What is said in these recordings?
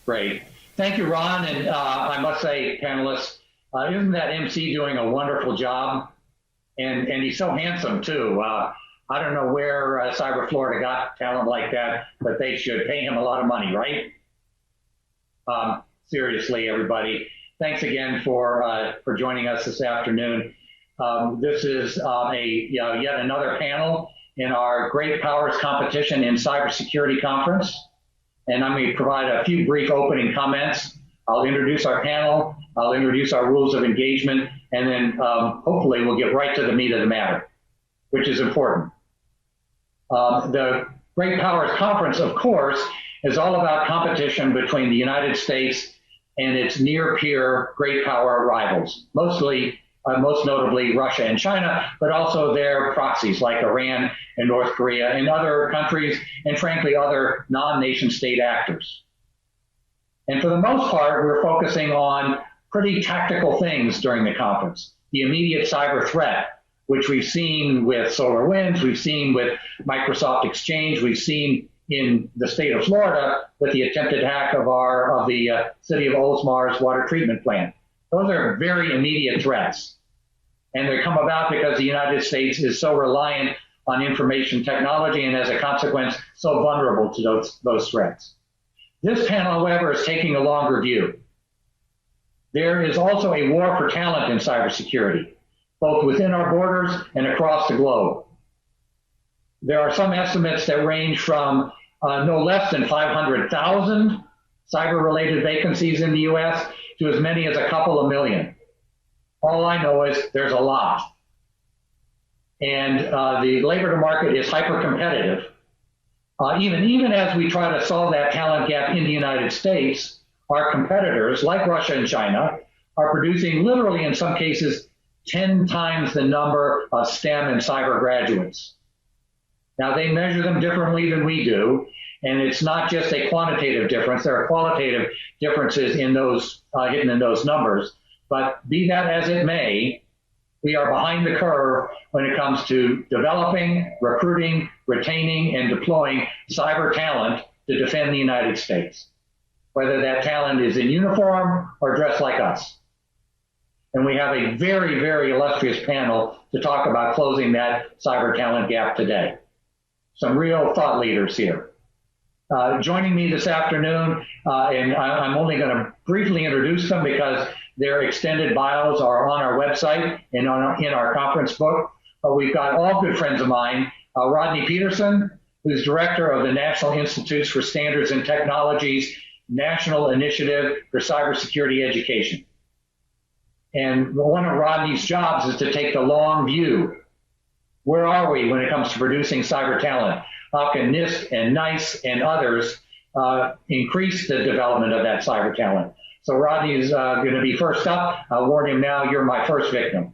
Great. Thank you, Ron. And I must say, panelists, isn't that MC doing a wonderful job? And he's so handsome, too. I don't know where Cyber Florida got talent like that, but they should pay him a lot of money, right? Seriously, everybody. Thanks again for joining us this afternoon. This is yet another panel in our Great Powers Competition in Cybersecurity Conference. And I'm going to provide a few brief opening comments. I'll introduce our panel, I'll introduce our rules of engagement, and then hopefully we'll get right to the meat of the matter, which is important. The Great Powers Conference, of course, is all about competition between the United States and its near-peer great power rivals, most notably Russia and China, but also their proxies like Iran and North Korea and other countries, and frankly, other non-nation state actors. And for the most part, we're focusing on pretty tactical things during the conference. The immediate cyber threat, which we've seen with SolarWinds, we've seen with Microsoft Exchange, we've seen in the state of Florida with the attempted hack of the city of Oldsmar's water treatment plant. Those are very immediate threats. And they come about because the United States is so reliant on information technology and as a consequence, so vulnerable to those threats. This panel, however, is taking a longer view. There is also a war for talent in cybersecurity, both within our borders and across the globe. There are some estimates that range from no less than 500,000 cyber-related vacancies in the US to as many as a couple of million. All I know is there's a lot. And the labor market is hyper-competitive. Even as we try to solve that talent gap in the United States, our competitors, like Russia and China, are producing literally, in some cases, 10 times the number of STEM and cyber graduates. Now, they measure them differently than we do, and it's not just a quantitative difference. There are qualitative differences in those hidden in those numbers. But be that as it may, we are behind the curve when it comes to developing, recruiting, retaining, and deploying cyber talent to defend the United States, whether that talent is in uniform or dressed like us. And we have a very, very illustrious panel to talk about closing that cyber talent gap today. Some real thought leaders here. Joining me this afternoon, and I'm only going to briefly introduce them because their extended bios are on our website and in our conference book. We've got all good friends of mine, Rodney Peterson, who's director of the National Institutes for Standards and Technology's National Initiative for Cybersecurity Education. And one of Rodney's jobs is to take the long view. Where are we when it comes to producing cyber talent? How can NIST and NICE and others increase the development of that cyber talent? So Rodney is going to be first up. I'll warn him now, you're my first victim.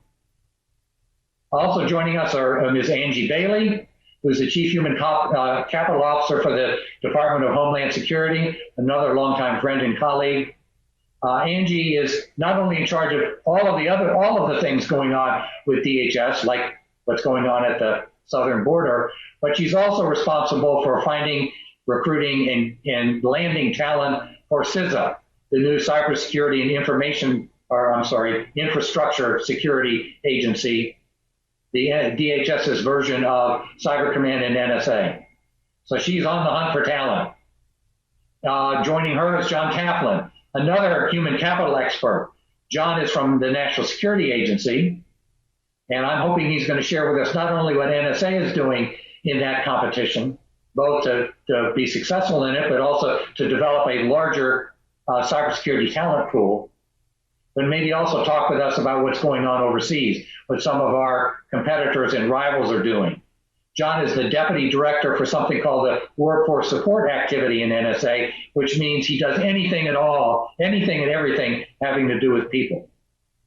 Also joining us are Ms. Angie Bailey, who's the Chief Human Capital Officer for the Department of Homeland Security, another longtime friend and colleague. Angie is not only in charge of all of the things going on with DHS, like what's going on at the southern border, but she's also responsible for finding, recruiting, and landing talent for CISA, the new Cybersecurity and Infrastructure Security Agency, the DHS's version of Cyber Command and NSA. So she's on the hunt for talent. Joining her is John Kaplan, another human capital expert. John is from the National Security Agency, and I'm hoping he's going to share with us not only what NSA is doing in that competition, both to be successful in it, but also to develop a larger cybersecurity talent pool, but maybe also talk with us about what's going on overseas, what some of our competitors and rivals are doing. John is the deputy director for something called the Workforce Support Activity in NSA, which means he does anything at all, anything and everything having to do with people.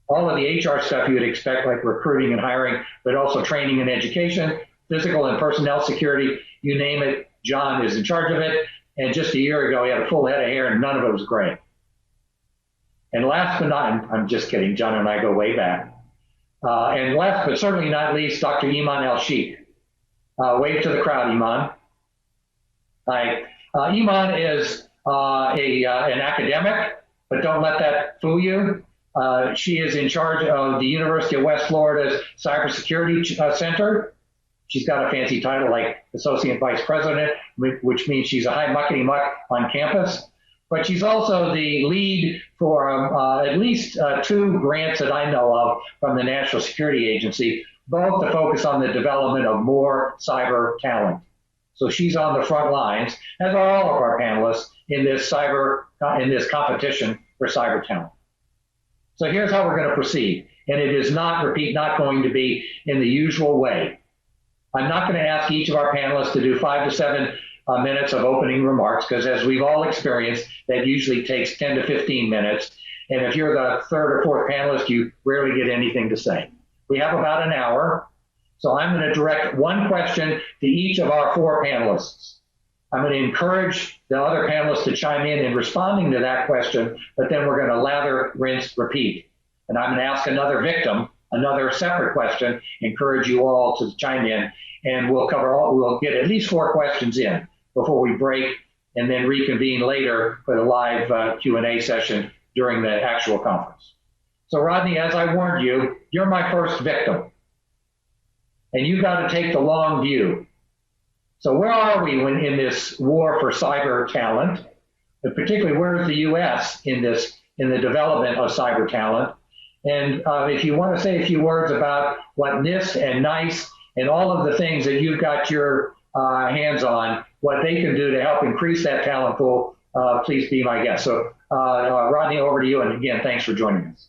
All of the HR stuff you would expect, like recruiting and hiring, but also training and education, physical and personnel security, you name it, John is in charge of it. And just a year ago, he had a full head of hair and none of it was gray. And last but not, I'm just kidding, John and I go way back. And last but certainly not least, Dr. Iman El-Sheikh. Wave to the crowd, Iman. Hi. Iman is an academic, but don't let that fool you. She is in charge of the University of West Florida's Cybersecurity Center. She's got a fancy title like Associate Vice President, which means she's a high muckety-muck on campus. But she's also the lead for at least 2 grants that I know of from the National Security Agency, both to focus on the development of more cyber talent. So she's on the front lines, as are all of our panelists in this competition for cyber talent. So here's how we're going to proceed. And it is not going to be in the usual way. I'm not going to ask each of our panelists to do 5 to 7 minutes of opening remarks, because as we've all experienced, that usually takes 10 to 15 minutes. And if you're the 3rd or 4th panelist, you rarely get anything to say. We have about an hour. So I'm going to direct one question to each of our 4 panelists. I'm going to encourage the other panelists to chime in responding to that question, but then we're going to lather, rinse, repeat. And I'm going to ask another victim, another separate question, encourage you all to chime in, and we'll get at least 4 questions in before we break and then reconvene later for the live Q&A session during the actual conference. So Rodney, as I warned you, you're my first victim. And you've got to take the long view. So where are we in this war for cyber talent? And particularly, where is the U.S. in the development of cyber talent? And if you want to say a few words about what NIST and NICE and all of the things that you've got your hands on, what they can do to help increase that talent pool, please be my guest. So Rodney, over to you. And again, thanks for joining us.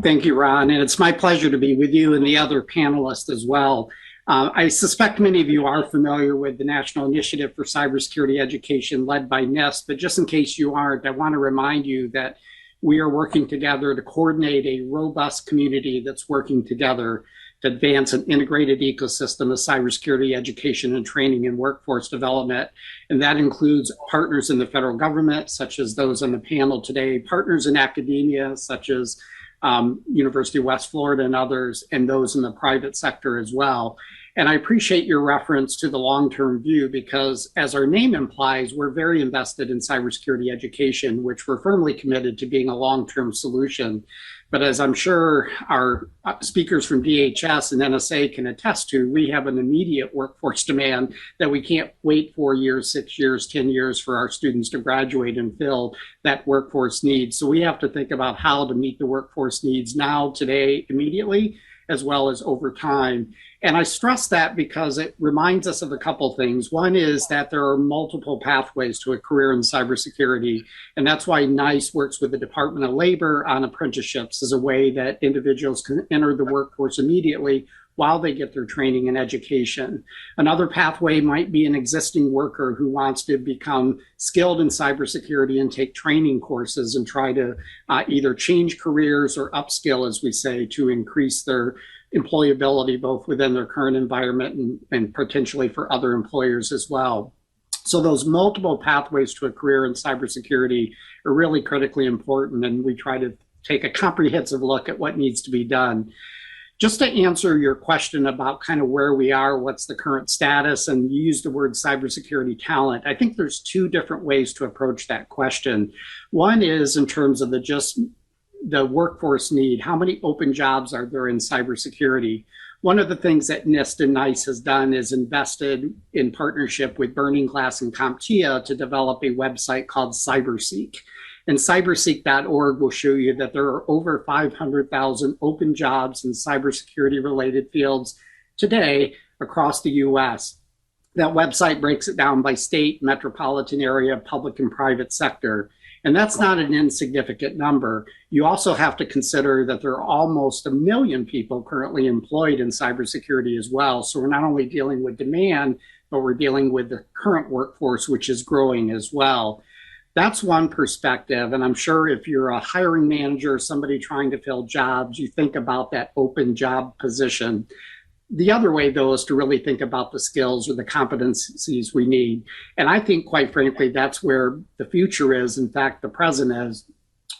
Thank you, Ron. And it's my pleasure to be with you and the other panelists as well. I suspect many of you are familiar with the National Initiative for Cybersecurity Education led by NIST, but just in case you aren't, I want to remind you that we are working together to coordinate a robust community that's working together to advance an integrated ecosystem of cybersecurity education and training and workforce development. And that includes partners in the federal government, such as those on the panel today, partners in academia, such as University of West Florida and others, and those in the private sector as well. And I appreciate your reference to the long-term view because, as our name implies, we're very invested in cybersecurity education, which we're firmly committed to being a long-term solution. But as I'm sure our speakers from DHS and NSA can attest to, we have an immediate workforce demand that we can't wait 4 years, 6 years, 10 years for our students to graduate and fill that workforce need. So we have to think about how to meet the workforce needs now, today, immediately, as well as over time. And I stress that because it reminds us of a couple things. One is that there are multiple pathways to a career in cybersecurity, and that's why NICE works with the Department of Labor on apprenticeships as a way that individuals can enter the workforce immediately while they get their training and education. Another pathway might be an existing worker who wants to become skilled in cybersecurity and take training courses and try to either change careers or upskill, as we say, to increase their employability both within their current environment and potentially for other employers as well. So those multiple pathways to a career in cybersecurity are really critically important, and we try to take a comprehensive look at what needs to be done. Just to answer your question about kind of where we are, what's the current status, and you used the word cybersecurity talent, I think there's 2 different ways to approach that question. One is in terms of the workforce need. How many open jobs are there in cybersecurity? One of the things that NIST and NICE has done is invested in partnership with Burning Glass and CompTIA to develop a website called CyberSeek. And cyberseek.org will show you that there are over 500,000 open jobs in cybersecurity related fields today across the US. That website breaks it down by state, metropolitan area, public and private sector. And that's not an insignificant number. You also have to consider that there are almost 1 million people currently employed in cybersecurity as well. So we're not only dealing with demand, but we're dealing with the current workforce, which is growing as well. That's one perspective. And I'm sure if you're a hiring manager, somebody trying to fill jobs, you think about that open job position. The other way, though, is to really think about the skills or the competencies we need. And I think, quite frankly, that's where the future is, in fact, the present is,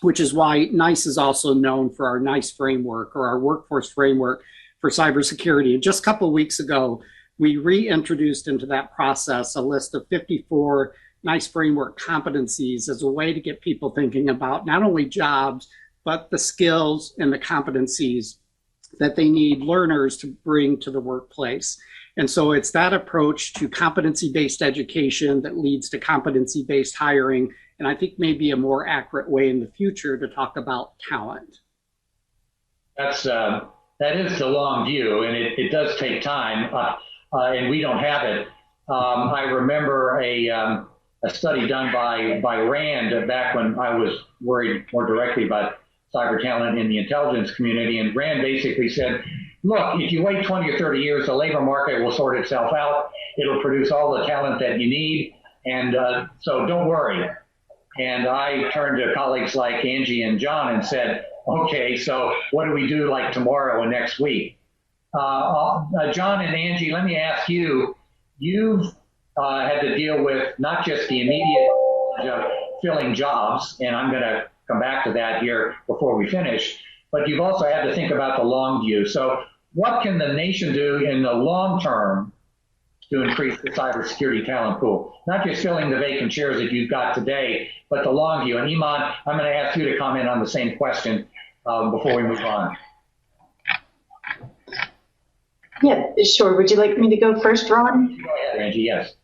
which is why NICE is also known for our NICE framework, or our workforce framework for cybersecurity. And just a couple of weeks ago, we reintroduced into that process a list of 54 nice framework, competencies, as a way to get people thinking about not only jobs, but the skills and the competencies that they need learners to bring to the workplace. And so it's that approach to competency-based education that leads to competency-based hiring, and I think maybe a more accurate way in the future to talk about talent. That is the long view, and it does take time, and we don't have it. I remember a study done by RAND back when I was worried more directly about cyber talent in the intelligence community, and RAND basically said, look, if you wait 20 or 30 years, the labor market will sort itself out. It'll produce all the talent that you need, and so don't worry. And I turned to colleagues like Angie and John and said, okay, so what do we do like tomorrow and next week? John and Angie, let me ask you, you've had to deal with not just the immediate filling jobs, and I'm going to come back to that here before we finish, but you've also had to think about the long view. So what can the nation do in the long term to increase the cybersecurity talent pool? Not just filling the vacant chairs that you've got today, but the long view. And Iman, I'm going to ask you to comment on the same question before we move on. Yeah, sure. Would you like me to go first, Ron? Go ahead, Angie, yes.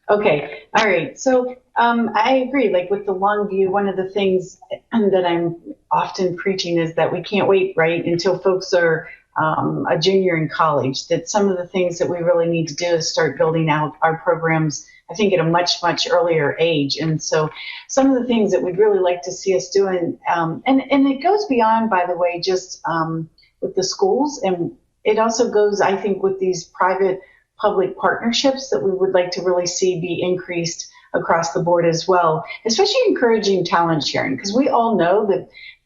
Okay, all right. So I agree, like with the long view, one of the things that I'm often preaching is that we can't wait, right, until folks are a junior in college, that some of the things that we really need to do is start building out our programs, I think, at a much, much earlier age. And so some of the things that we'd really like to see us doing, and it goes beyond, by the way, just with the schools, and it also goes, I think, with these private-public partnerships that we would like to really see be increased across the board as well, especially encouraging talent sharing, because we all know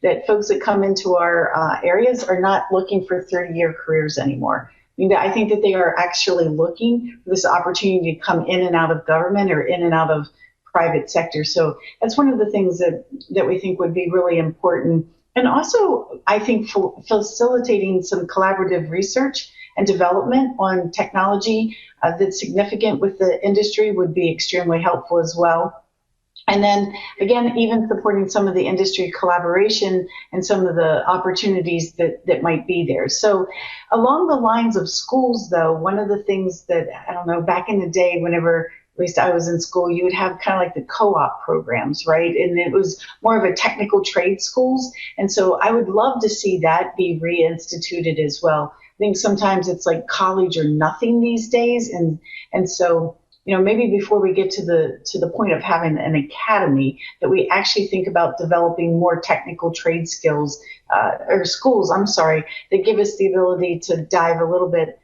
that folks that come into our areas are not looking for 30-year careers anymore. I mean, I think that they are actually looking for this opportunity to come in and out of government or in and out of private sector. So that's one of the things that we think would be really important. And also, I think facilitating some collaborative research and development on technology that's significant with the industry would be extremely helpful as well. And then, again, even supporting some of the industry collaboration and some of the opportunities that might be there. So along the lines of schools, though, one of the things that, I don't know, back in the day, whenever at least I was in school, you would have kind of like the co-op programs, right? And it was more of a technical trade schools. And so I would love to see that be reinstituted as well. I think sometimes it's like college or nothing these days. And so, you know, maybe before we get to the point of having an academy, that we actually think about developing more technical trade skills, or schools, I'm sorry, that give us the ability to dive a little bit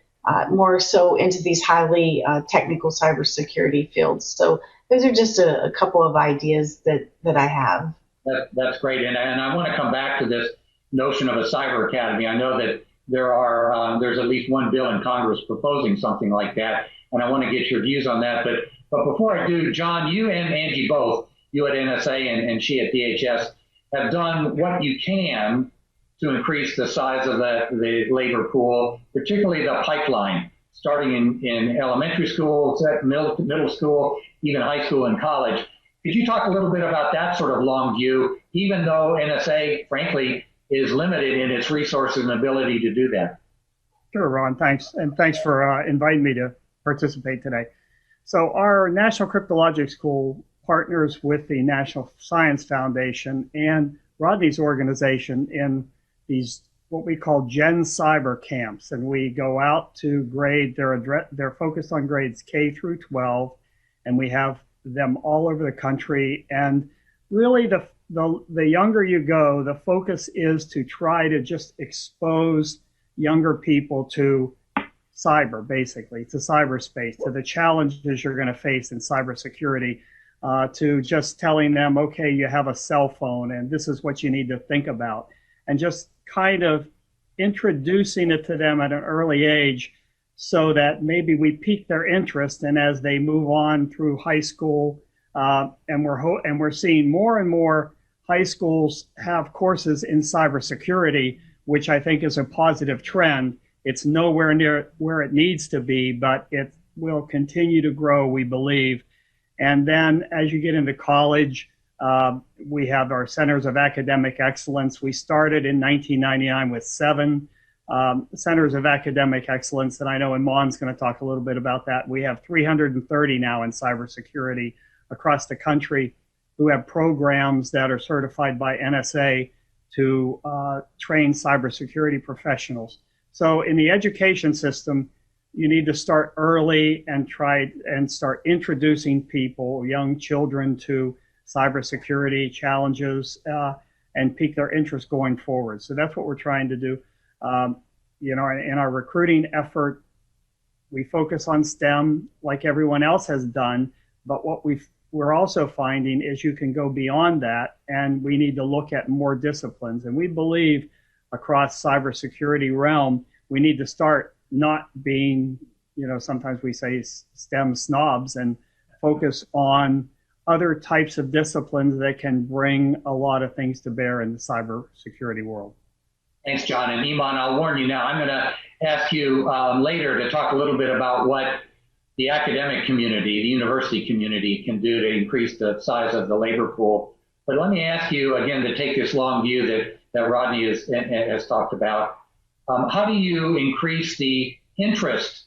more so into these highly technical cybersecurity fields. So those are just a couple of ideas that I have. That's great. And I want to come back to this notion of a cyber academy. I know that there's at least one bill in Congress proposing something like that, and I want to get your views on that. But before I do, John, you and Angie both, you at NSA and she at DHS, have done what you can to increase the size of the labor pool, particularly the pipeline, starting in elementary school, middle school, even high school and college. Could you talk a little bit about that sort of long view, even though NSA, frankly, is limited in its resources and ability to do that? Sure, Ron, thanks. And thanks for inviting me to participate today. So our National Cryptologic School partners with the National Science Foundation and Rodney's organization in these what we call Gen Cyber camps. And we go out to grade, they're focused on grades K through 12, and we have them all over the country. And really the younger you go, the focus is to try to just expose younger people to cyber, basically, to cyberspace, to the challenges you're going to face in cybersecurity, to just telling them, okay, you have a cell phone and this is what you need to think about, and just kind of introducing it to them at an early age so that maybe we pique their interest. And as they move on through high school, and we're seeing more and more high schools have courses in cybersecurity, which I think is a positive trend. It's nowhere near where it needs to be, but it will continue to grow, we believe. And then as you get into college, we have our Centers of Academic Excellence. We started in 1999 with 7 Centers of Academic Excellence, and I know Iman's going to talk a little bit about that. We have 330 now in cybersecurity across the country who have programs that are certified by NSA to train cybersecurity professionals. So in the education system, you need to start early and try and start introducing people, young children, to cybersecurity challenges and pique their interest going forward. So that's what we're trying to do. In our recruiting effort, we focus on STEM like everyone else has done, but what we're also finding is you can go beyond that, and we need to look at more disciplines. And we believe across cybersecurity realm, we need to start not being, sometimes we say STEM snobs, and focus on other types of disciplines that can bring a lot of things to bear in the cybersecurity world. Thanks, John. And Iman, I'll warn you now, I'm going to ask you later to talk a little bit about what the academic community, the university community can do to increase the size of the labor pool. But let me ask you again to take this long view that Rodney has talked about. How do you increase the interest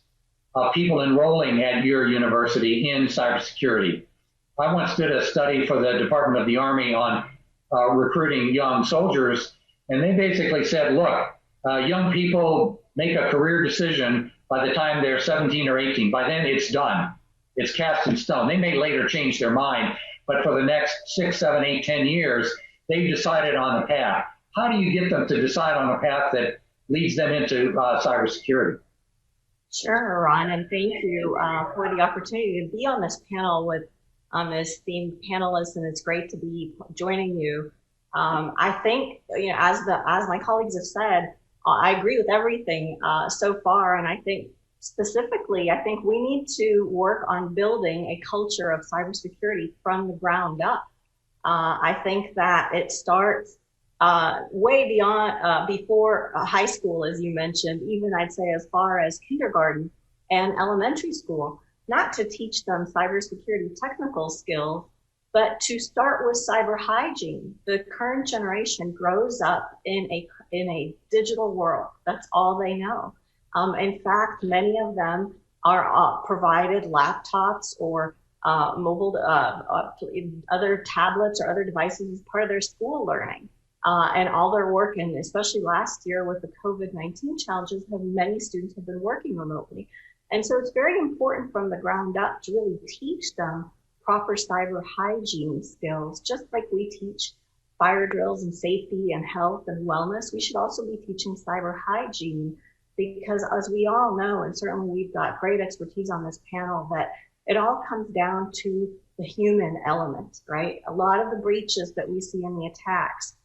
of people enrolling at your university in cybersecurity? I once did a study for the Department of the Army on recruiting young soldiers, and they basically said, look, young people make a career decision by the time they're 17 or 18. By then, it's done. It's cast in stone. They may later change their mind, but for the next 6, 7, 8, 10 years, they've decided on a path. How do you get them to decide on a path that leads them into cybersecurity? Sure, Ron, and thank you for the opportunity to be on this panel with esteemed panelists, and it's great to be joining you. I think, as my colleagues have said, I agree with everything so far, and I think specifically, we need to work on building a culture of cybersecurity from the ground up. I think that it starts way beyond, before high school, as you mentioned, even I'd say as far as kindergarten and elementary school, not to teach them cybersecurity technical skills, but to start with cyber hygiene. The current generation grows up in a digital world. That's all they know. In fact, many of them are provided laptops or mobile, other tablets or other devices as part of their school learning. And all their work, and especially last year with the COVID-19 challenges, many students have been working remotely. And so it's very important from the ground up to really teach them proper cyber hygiene skills, just like we teach fire drills and safety and health and wellness. We should also be teaching cyber hygiene, because as we all know, and certainly we've got great expertise on this panel, that it all comes down to the human element, right? A lot of the breaches that we see in the attacks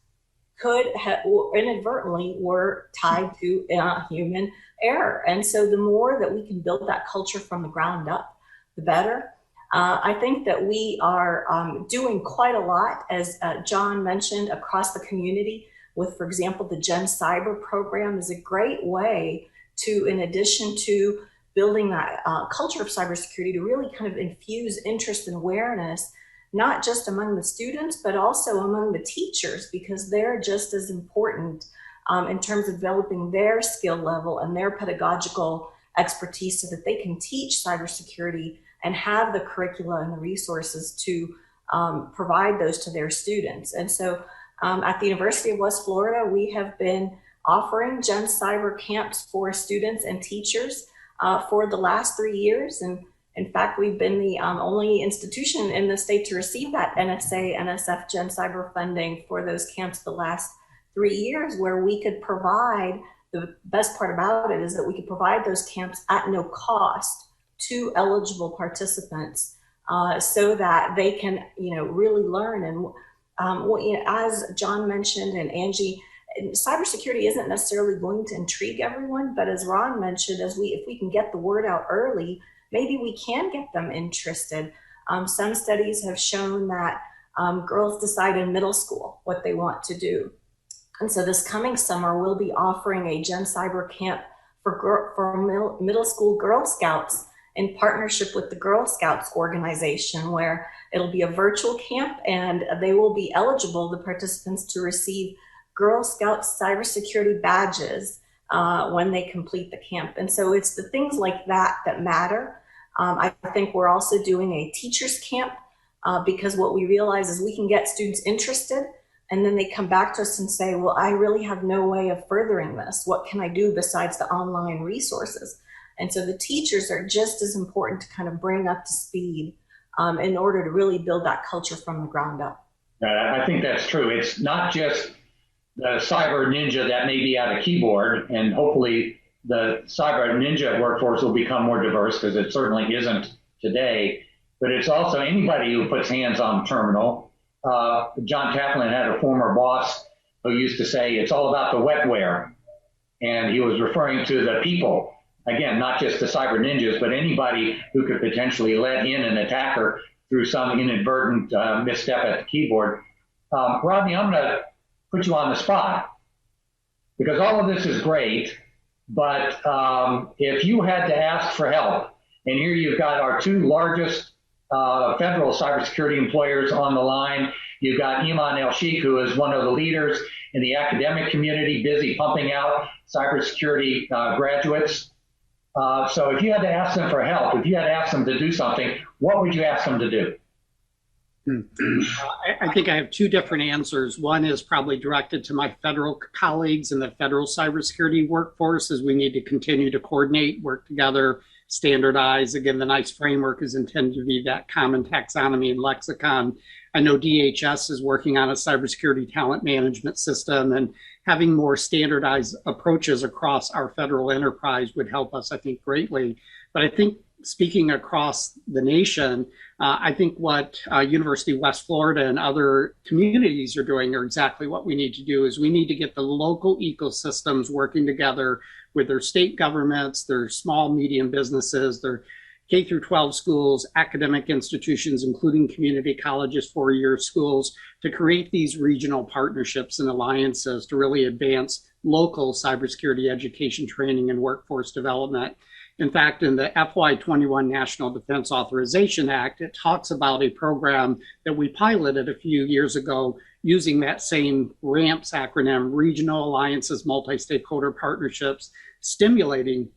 could have inadvertently were tied to human error. And so the more that we can build that culture from the ground up, the better. I think that we are doing quite a lot, as John mentioned, across the community with, for example, the Gen Cyber program is a great way to, in addition to building that culture of cybersecurity, to really kind of infuse interest and awareness, not just among the students, but also among the teachers, because they're just as important in terms of developing their skill level and their pedagogical expertise so that they can teach cybersecurity and have the curricula and the resources to provide those to their students. And so at the University of West Florida, we have been offering Gen Cyber camps for students and teachers for the last 3 years. And in fact, we've been the only institution in the state to receive that NSA, NSF Gen Cyber funding for those camps the last 3 years, where we could provide, the best part about it is that we could provide those camps at no cost to eligible participants so that they can, really learn. And as John mentioned and Angie, cybersecurity isn't necessarily going to intrigue everyone, but as Ron mentioned, if we can get the word out early, maybe we can get them interested. Some studies have shown that girls decide in middle school what they want to do. And so this coming summer, we'll be offering a Gen Cyber camp for middle school Girl Scouts in partnership with the Girl Scouts organization, where it'll be a virtual camp and they will be eligible, the participants, to receive Girl Scouts cybersecurity badges when they complete the camp. And so it's the things like that that matter. I think we're also doing a teachers camp because what we realize is we can get students interested, and then they come back to us and say, well, I really have no way of furthering this. What can I do besides the online resources? And so the teachers are just as important to kind of bring up to speed in order to really build that culture from the ground up. I think that's true. It's not just the cyber ninja that may be at a keyboard, and hopefully the cyber ninja workforce will become more diverse, because it certainly isn't today, but it's also anybody who puts hands on terminal. John Taplin had a former boss who used to say it's all about the wetware, and he was referring to the people. Again, not just the cyber ninjas, but anybody who could potentially let in an attacker through some inadvertent misstep at the keyboard. Rodney, I'm going to put you on the spot, because all of this is great, but if you had to ask for help, and here you've got our two largest federal cybersecurity employers on the line. You've got Iman El-Sheikh, who is one of the leaders in the academic community, busy pumping out cybersecurity graduates. So if you had to ask them for help, if you had to ask them to do something, what would you ask them to do? I think I have two different answers. One is probably directed to my federal colleagues in the federal cybersecurity workforce, as we need to continue to coordinate, work together, standardize. Again, the NICE framework is intended to be that common taxonomy and lexicon. I know DHS is working on a cybersecurity talent management system, and having more standardized approaches across our federal enterprise would help us, I think, greatly. But I think speaking across the nation, I think what University of West Florida and other communities are doing are exactly what we need to do. Is we need to get the local ecosystems working together with their state governments, their small, medium businesses, their K through 12 schools, academic institutions, including community colleges, 4-year schools, to create these regional partnerships and alliances to really advance local cybersecurity education training and workforce development. In fact, in the FY21 National Defense Authorization Act, it talks about a program that we piloted a few years ago using that same RAMPS acronym, Regional Alliances, Multi-Stakeholder Partnerships, stimulating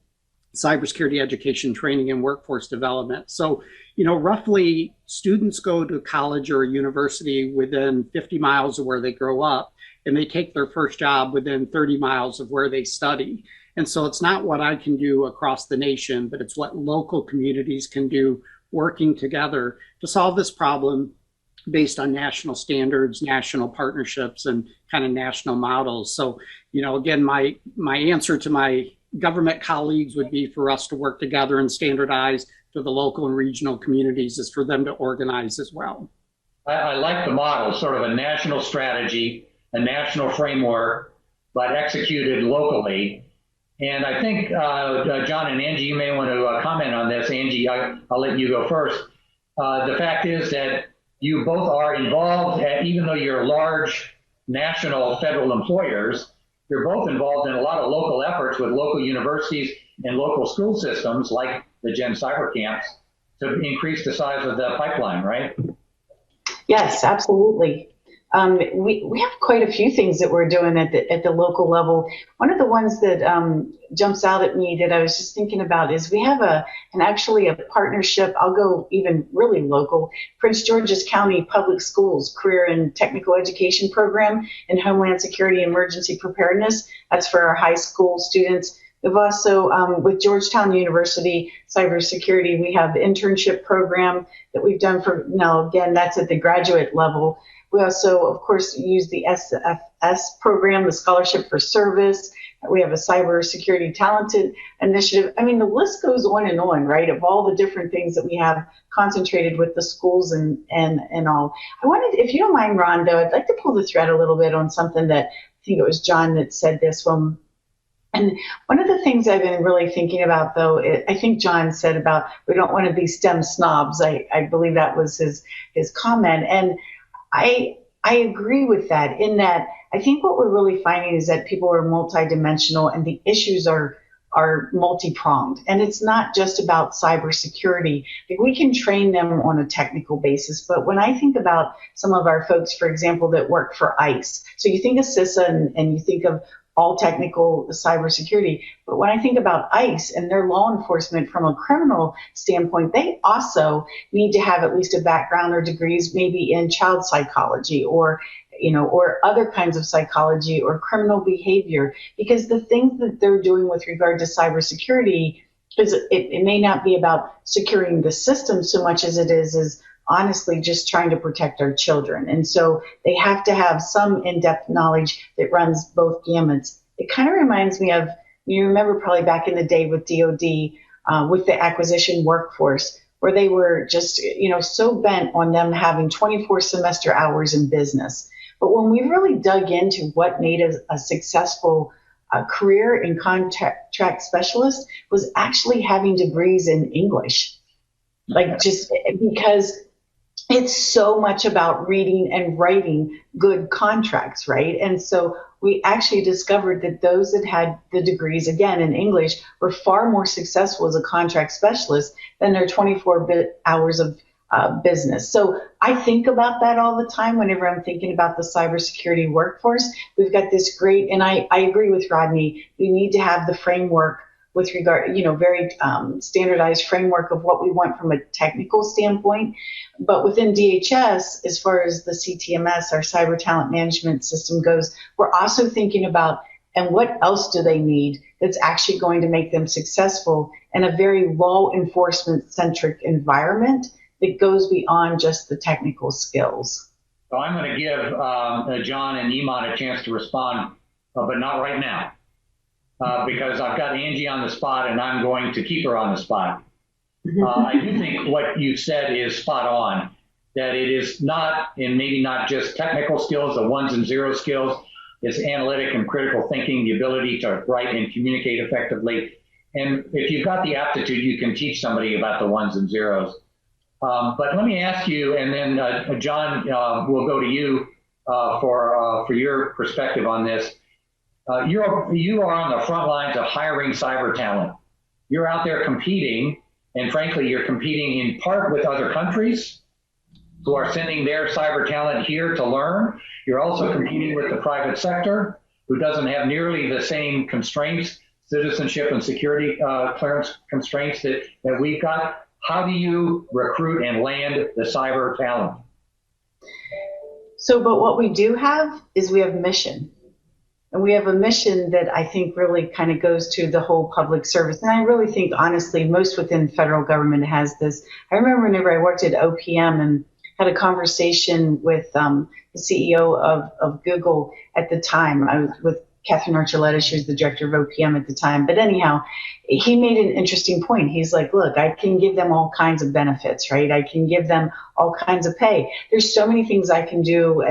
cybersecurity education training and workforce development. So, roughly students go to college or a university within 50 miles of where they grow up, and they take their first job within 30 miles of where they study. And so it's not what I can do across the nation, but it's what local communities can do working together to solve this problem based on national standards, national partnerships, and kind of national models. So, again, my answer to my government colleagues would be for us to work together and standardize. For the local and regional communities is for them to organize as well. I like the model, sort of a national strategy, a national framework, but executed locally. And I think, John and Angie, you may want to comment on this. Angie, I'll let you go first. The fact is that you both are involved, even though you're large national federal employers, you're both involved in a lot of local efforts with local universities and local school systems like the Gen Cyber Camps to increase the size of the pipeline, right? Yes, absolutely. We have quite a few things that we're doing at the local level. One of the ones that jumps out at me that I was just thinking about is we have actually a partnership. I'll go even really local. Prince George's County Public Schools Career and Technical Education Program in Homeland Security Emergency Preparedness. That's for our high school students. We've also, with Georgetown University Cybersecurity, we have the internship program that we've done for, now again, that's at the graduate level. We also, of course, use the SFS program, the Scholarship for Service. We have a cybersecurity talented initiative. I mean, the list goes on, right, of all the different things that we have concentrated with the schools and all. I wanted, if you don't mind, Ron, though, I'd like to pull the thread a little bit on something that I think it was John that said this one. And one of the things I've been really thinking about, though, I think John said about we don't want to be STEM snobs. I believe that was his comment. And I agree with that, in that I think what we're really finding is that people are multidimensional and the issues are are multi-pronged, and it's not just about cybersecurity. Like, we can train them on a technical basis, but when I think about some of our folks, for example, that work for ICE, so you think of CISA and you think of all technical cybersecurity, but when I think about ICE and their law enforcement from a criminal standpoint, they also need to have at least a background or degrees maybe in child psychology, or or other kinds of psychology or criminal behavior, because the things that they're doing with regard to cybersecurity it may not be about securing the system so much as it is honestly just trying to protect our children. And so they have to have some in-depth knowledge that runs both gamuts. It kind of reminds me of, you remember probably back in the day with DOD, with the acquisition workforce, where they were just, so bent on them having 24 semester hours in business. But when we really dug into what made a successful career in contract specialist, was actually having degrees in English. Like, just because it's so much about reading and writing good contracts, right? And so we actually discovered that those that had the degrees, again, in English, were far more successful as a contract specialist than their 24 hours of business. So I think about that all the time whenever I'm thinking about the cybersecurity workforce. We've got this great, and I agree with Rodney, we need to have the framework with regard, very standardized framework of what we want from a technical standpoint. But within DHS, as far as the CTMS, our cyber talent management system goes, we're also thinking about, and what else do they need that's actually going to make them successful in a very law enforcement centric environment that goes beyond just the technical skills. So I'm going to give John and Iman a chance to respond, but not right now. Because I've got Angie on the spot and I'm going to keep her on the spot. I do think what you said is spot on, that it is not, and maybe not just technical skills, the ones and zeros skills, it's analytic and critical thinking, the ability to write and communicate effectively. And if you've got the aptitude, you can teach somebody about the ones and zeros. But let me ask you, and then John, we'll go to you for your perspective on this. You are on the front lines of hiring cyber talent. You're out there competing, and frankly, you're competing in part with other countries who are sending their cyber talent here to learn. You're also competing with the private sector, who doesn't have nearly the same constraints, citizenship and security clearance constraints that we've got. How do you recruit and land the cyber talent? So, but what we do have is we have mission. And we have a mission that I think really kind of goes to the whole public service. And I really think, honestly, most within federal government has this. I remember whenever I worked at OPM and had a conversation with the CEO of Google at the time. I was with Catherine Archuleta. She was the director of OPM at the time. But anyhow, he made an interesting point. He's like, look, I can give them all kinds of benefits, right? I can give them all kinds of pay. There's so many things I can do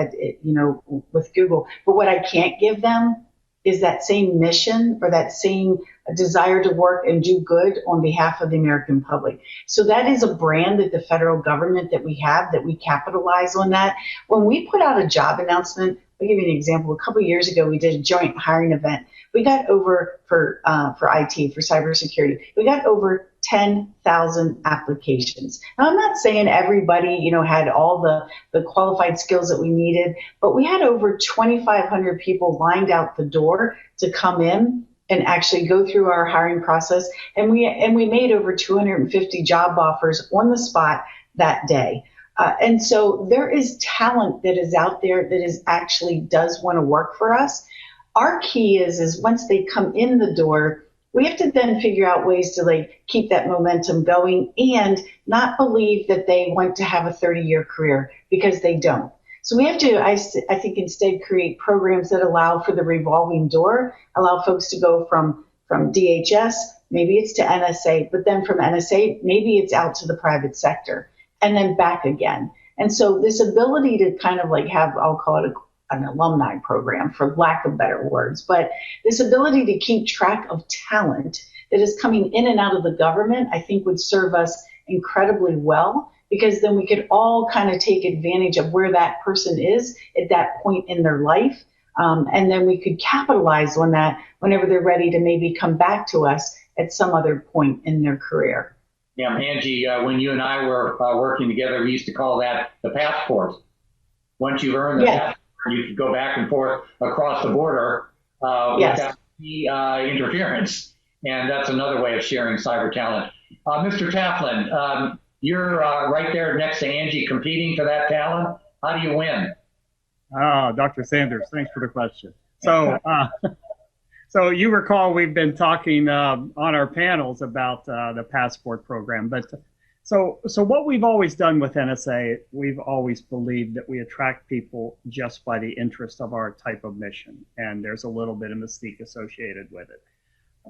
with Google. But what I can't give them is that same mission or that same desire to work and do good on behalf of the American public. So that is a brand that the federal government that we have, that we capitalize on that. When we put out a job announcement, I'll give you an example. A couple of years ago, we did a joint hiring event. We got over for IT, for cybersecurity, we got over 10,000 applications. Now, I'm not saying everybody, had all the qualified skills that we needed, but we had over 2,500 people lined out the door to come in and actually go through our hiring process. And we made over 250 job offers on the spot that day. And so there is talent that is out there that is actually does want to work for us. Our key is once they come in the door, we have to then figure out ways to keep that momentum going and not believe that they want to have a 30-year career, because they don't. So we have to, I think, instead create programs that allow for the revolving door, allow folks to go from DHS, maybe it's to NSA, but then from NSA, maybe it's out to the private sector and then back again. And so this ability to kind of have, I'll call it an alumni program, for lack of better words, but this ability to keep track of talent that is coming in and out of the government, I think would serve us incredibly well, because then we could all kind of take advantage of where that person is at that point in their life. And then we could capitalize on that whenever they're ready to maybe come back to us at some other point in their career. Yeah, Angie, when you and I were working together, we used to call that the passport. Once you earn the passport, you could go back and forth across the border without any interference. And that's another way of sharing cyber talent. Mr. Taflin, you're right there next to Angie competing for that talent. How do you win? Oh, Dr. Sanders, thanks for the question. So, so you recall we've been talking on our panels about the passport program. But so what we've always done with NSA, we've always believed that we attract people just by the interest of our type of mission, and there's a little bit of mystique associated with it.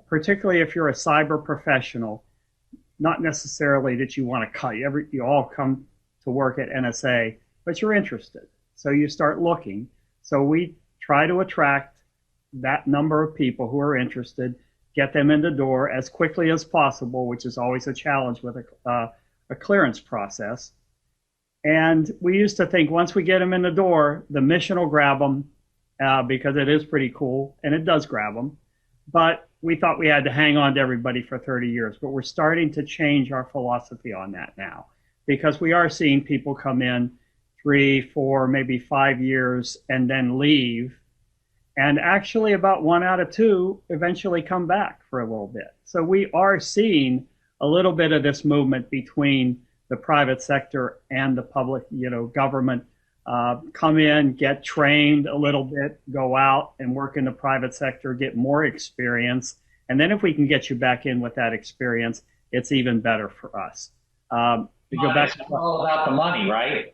Particularly if you're a cyber professional, not necessarily that you want to cut. You all come to work at NSA, but you're interested. So you start looking. So we try to attract that number of people who are interested, get them in the door as quickly as possible, which is always a challenge with a clearance process. And we used to think once we get them in the door, the mission will grab them because it is pretty cool, and it does grab them. But we thought we had to hang on to everybody for 30 years. But we're starting to change our philosophy on that now, because we are seeing people come in 3, 4, maybe 5 years and then leave. And actually about 1 out of 2 eventually come back for a little bit. So we are seeing a little bit of this movement between the private sector and the public, government, come in, get trained a little bit, go out and work in the private sector, get more experience. And then if we can get you back in with that experience, it's even better for us. It's all about the money, right?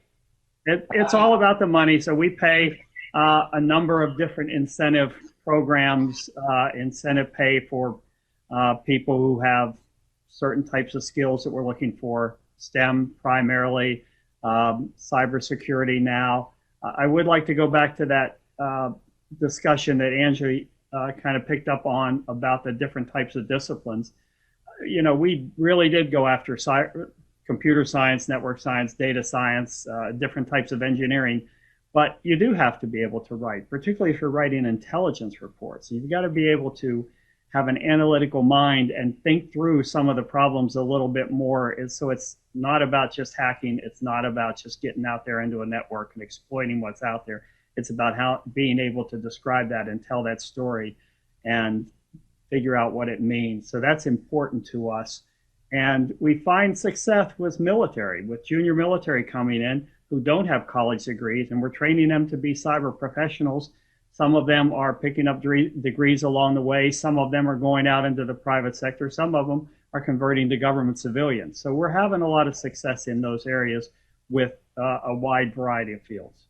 It's all about the money. So we pay a number of different incentive programs, incentive pay for people who have certain types of skills that we're looking for, STEM primarily, cybersecurity now. I would like to go back to that discussion that Angie kind of picked up on about the different types of disciplines. We really did go after computer science, network science, data science, different types of engineering. But you do have to be able to write, particularly if you're writing intelligence reports. You've got to be able to have an analytical mind and think through some of the problems a little bit more. So it's not about just hacking. It's not about just getting out there into a network and exploiting what's out there. It's about being able to describe that and tell that story and figure out what it means. So that's important to us. And we find success with military, with junior military coming in who don't have college degrees, and we're training them to be cyber professionals. Some of them are picking up degrees along the way. Some of them are going out into the private sector. Some of them are converting to government civilians. So we're having a lot of success in those areas with a wide variety of fields.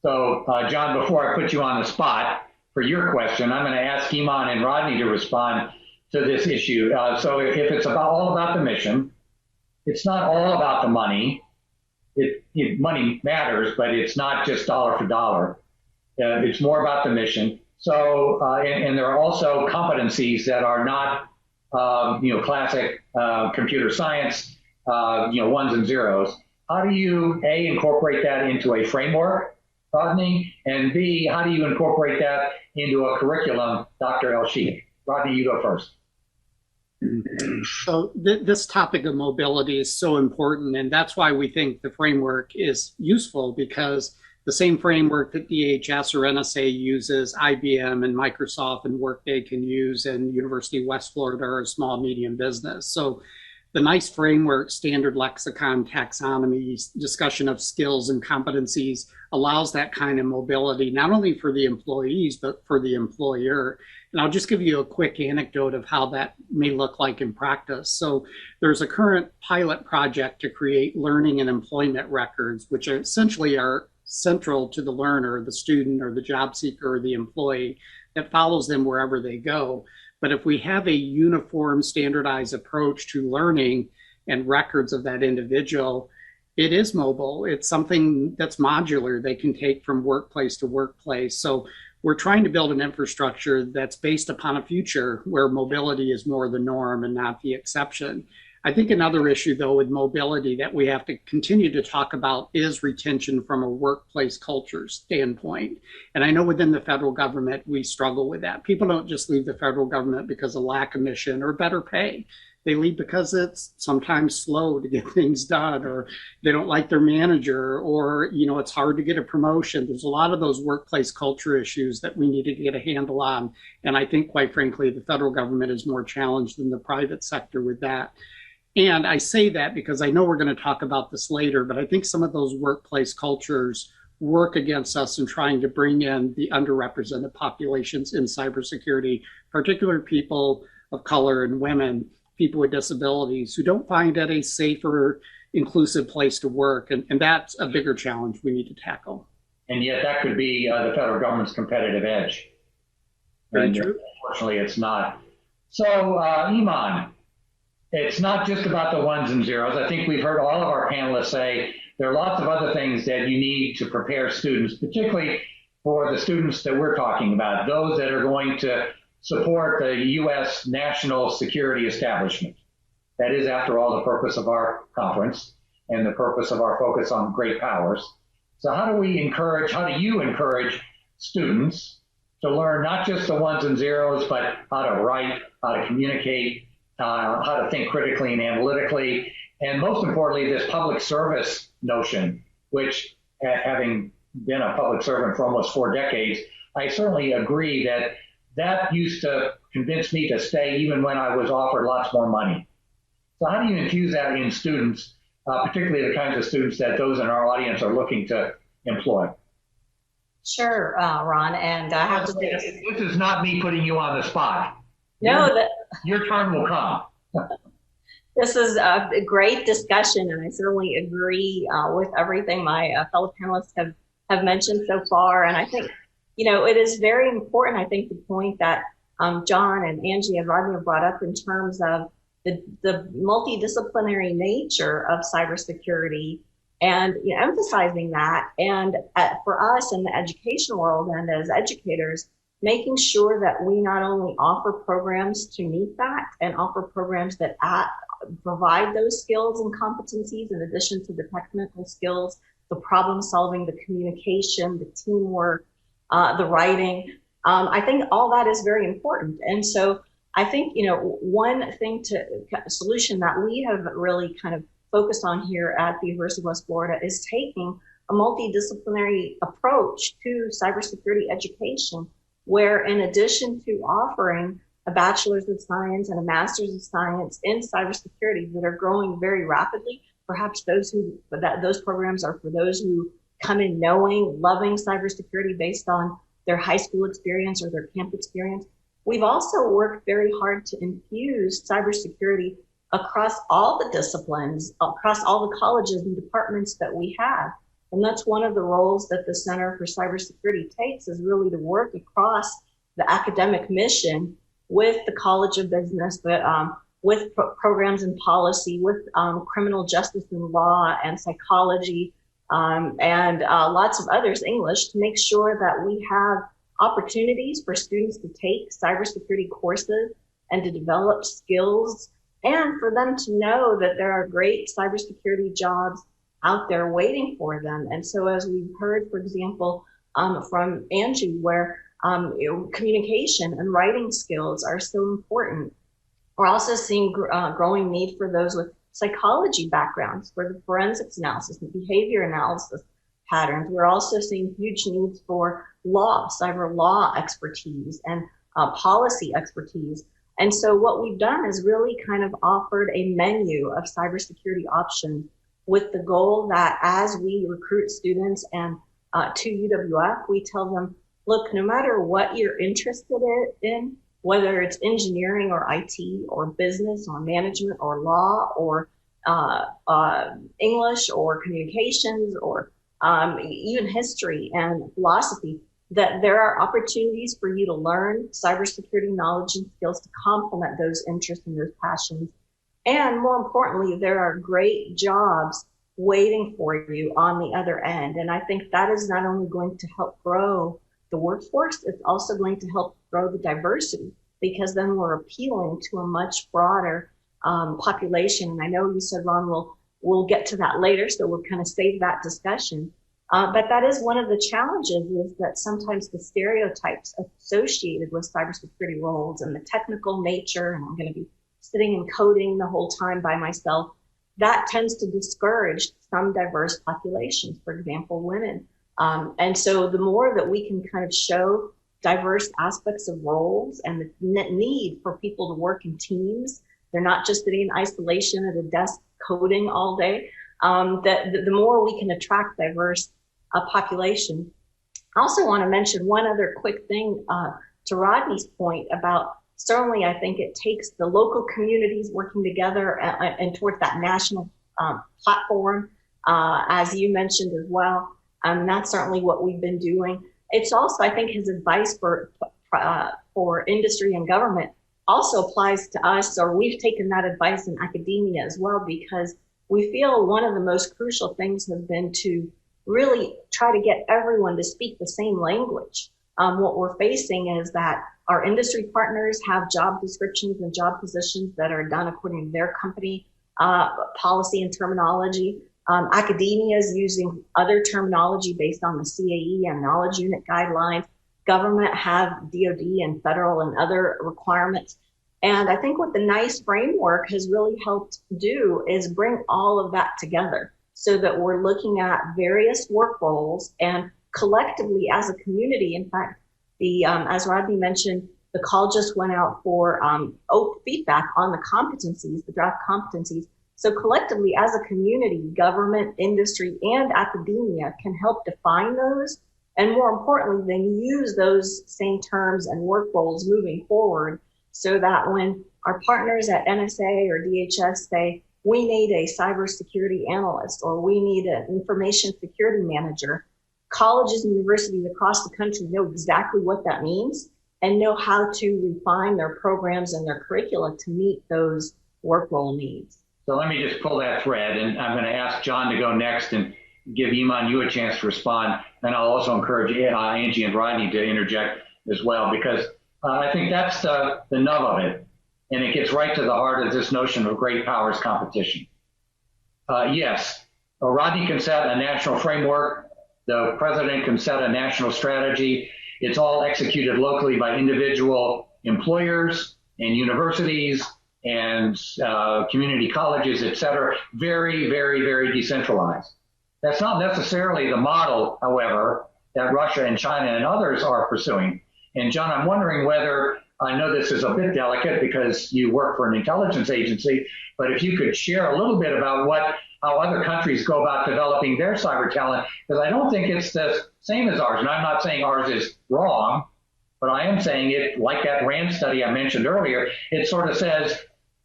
So, John, before I put you on the spot for your question, I'm going to ask Iman and Rodney to respond to this issue. So if it's all about the mission, it's not all about the money. Money matters, but it's not just dollar for dollar. It's more about the mission. So, and there are also competencies that are not, classic computer science, ones and zeros. How do you, A, incorporate that into a framework, Rodney, and B, how do you incorporate that into a curriculum, Dr. El-Sheikh? Rodney, you go first. So this topic of mobility is so important, and that's why we think the framework is useful, because the same framework that DHS or NSA uses, IBM and Microsoft and Workday can use, and University of West Florida or a small medium business. So the NICE framework, standard lexicon, taxonomy, discussion of skills and competencies allows that kind of mobility, not only for the employees, but for the employer. And I'll just give you a quick anecdote of how that may look like in practice. So there's a current pilot project to create learning and employment records, which essentially are central to the learner, the student or the job seeker or the employee, that follows them wherever they go. But if we have a uniform, standardized approach to learning and records of that individual, it is mobile. It's something that's modular. They can take from workplace to workplace. So we're trying to build an infrastructure that's based upon a future where mobility is more the norm and not the exception. I think another issue, though, with mobility that we have to continue to talk about is retention from a workplace culture standpoint. And I know within the federal government, we struggle with that. People don't just leave the federal government because of lack of mission or better pay. They leave because it's sometimes slow to get things done, or they don't like their manager, or, it's hard to get a promotion. There's a lot of those workplace culture issues that we need to get a handle on. And I think, quite frankly, the federal government is more challenged than the private sector with that. And I say that because I know we're going to talk about this later, but I think some of those workplace cultures work against us in trying to bring in the underrepresented populations in cybersecurity, particularly people of color and women, people with disabilities who don't find it a safer, inclusive place to work. And that's a bigger challenge we need to tackle. And yet that could be the federal government's competitive edge. Very And true. unfortunately, it's not. So, Iman, it's not just about the ones and zeros. I think we've heard all of our panelists say there are lots of other things that you need to prepare students, particularly for the students that we're talking about, those that are going to support the U.S. national security establishment. That is, after all, the purpose of our conference and the purpose of our focus on great powers. So how do you encourage students to learn not just the ones and zeros, but how to write, how to communicate, how to think critically and analytically, and most importantly, this public service notion, which, having been a public servant for almost 4 decades, I certainly agree that used to convince me to stay even when I was offered lots more money. So how do you infuse that in students, particularly the kinds of students that those in our audience are looking to employ? Sure, Ron, and I have to say this is not me putting you on the spot. no, that Your turn will come. this is a great discussion, and I certainly agree with everything my fellow panelists have mentioned so far. And I think, it is very important, I think, the point that John and Angie and Rodney have brought up in terms of the multidisciplinary nature of cybersecurity, and emphasizing that. And for us in the education world and as educators, making sure that we not only offer programs to meet that and offer programs that provide those skills and competencies in addition to the technical skills, the problem solving, the communication, the teamwork, the writing. I think all that is very important. And so I think, one solution that we have really kind of focused on here at the University of West Florida is taking a multidisciplinary approach to cybersecurity education, where in addition to offering a bachelor's of science and a master's of science in cybersecurity that are growing very rapidly, perhaps those programs are for those who come in loving cybersecurity based on their high school experience or their camp experience. We've also worked very hard to infuse cybersecurity across all the disciplines, across all the colleges and departments that we have. And that's one of the roles that the Center for Cybersecurity takes, is really to work across the academic mission with the College of Business, with programs and policy, with criminal justice and law and psychology, and lots of others, English, to make sure that we have opportunities for students to take cybersecurity courses and to develop skills, and for them to know that there are great cybersecurity jobs out there waiting for them. And so, as we've heard, for example, from Angie, where communication and writing skills are so important, we're also seeing growing need for those with psychology backgrounds for the forensics analysis and behavior analysis patterns. We're also seeing huge needs for cyber law expertise and policy expertise. And so what we've done is really kind of offered a menu of cybersecurity options, with the goal that as we recruit students and to UWF, we tell them, look, no matter what you're interested in, whether it's engineering or IT or business or management or law or English or communications or even history and philosophy, that there are opportunities for you to learn cybersecurity knowledge and skills to complement those interests and those passions. And more importantly, there are great jobs waiting for you on the other end. And I think that is not only going to help grow the workforce, it's also going to help grow the diversity, because then we're appealing to a much broader population. And I know you said, Ron, we'll get to that later, so we'll kind of save that discussion. But that is one of the challenges, is that sometimes the stereotypes associated with cybersecurity roles and the technical nature, and I'm going to be sitting and coding the whole time by myself, that tends to discourage some diverse populations, for example, women. And so the more that we can kind of show diverse aspects of roles and the need for people to work in teams, they're not just sitting in isolation at a desk coding all day, that the more we can attract diverse population. I also want to mention one other quick thing to Rodney's point about, certainly I think it takes the local communities working together and towards that national platform, as you mentioned as well. That's certainly what we've been doing. It's also, I think, his advice for industry and government also applies to us, or we've taken that advice in academia as well, because we feel one of the most crucial things has been to really try to get everyone to speak the same language. What we're facing is that our industry partners have job descriptions and job positions that are done according to their company policy and terminology. Academia is using other terminology based on the CAE and knowledge unit guidelines. Government have DoD and federal and other requirements. And I think what the NICE framework has really helped do is bring all of that together so that we're looking at various work roles and collectively as a community. In fact, as Rodney mentioned, the call just went out for feedback on the competencies, the draft competencies. So collectively as a community, government, industry, and academia can help define those, and more importantly, then use those same terms and work roles moving forward, so that when our partners at NSA or DHS say, we need a cybersecurity analyst, or we need an information security manager, colleges and universities across the country know exactly what that means and know how to refine their programs and their curricula to meet those work role needs. So let me just pull that thread, and I'm going to ask John to go next and give Iman you a chance to respond. And I'll also encourage Angie and Rodney to interject as well, because I think that's the nub of it. And it gets right to the heart of this notion of great powers competition. Yes, Rodney can set a national framework. The president can set a national strategy. It's all executed locally by individual employers and universities and community colleges, et cetera. Very, very, very decentralized. That's not necessarily the model, however, that Russia and China and others are pursuing. And John, I'm wondering whether, I know this is a bit delicate because you work for an intelligence agency, but if you could share a little bit about how other countries go about developing their cyber talent, because I don't think it's the same as ours. And I'm not saying ours is wrong, but I am saying it, like that RAND study I mentioned earlier, it sort of says,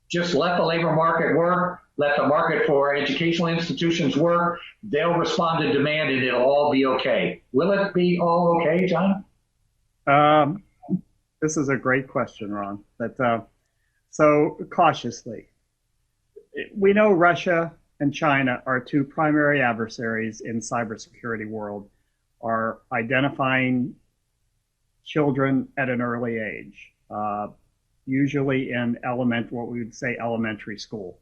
just let the labor market work, let the market for educational institutions work, they'll respond to demand and it'll all be okay. Will it be all okay, John? This is a great question, Ron. So cautiously, we know Russia and China are two primary adversaries in cybersecurity world, are identifying children at an early age, usually in what we would say elementary school,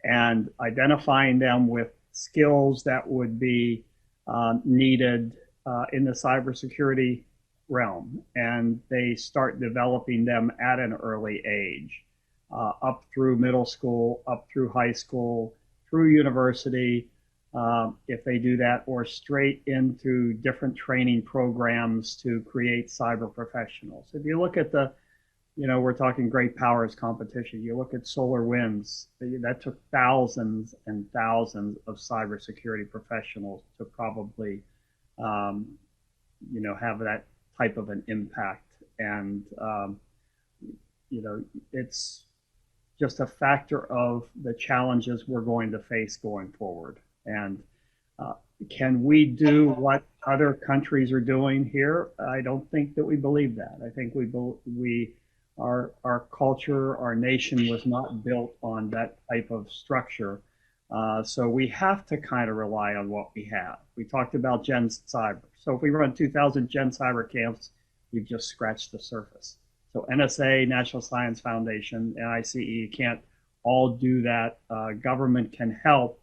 and identifying them with skills that would be needed in the cybersecurity realm. And they start developing them at an early age, up through middle school, up through high school, through university, if they do that, or straight into different training programs to create cyber professionals. If you look at we're talking great powers competition. You look at SolarWinds, that took thousands and thousands of cybersecurity professionals to probably, have that type of an impact. And, it's just a factor of the challenges we're going to face going forward. And can we do what other countries are doing here? I don't think that we believe that. I think our culture, our nation was not built on that type of structure. So we have to kind of rely on what we have. We talked about Gen Cyber. So if we run 2,000 Gen Cyber camps, we've just scratched the surface. So NSA, National Science Foundation, and NICE can't all do that. Government can help,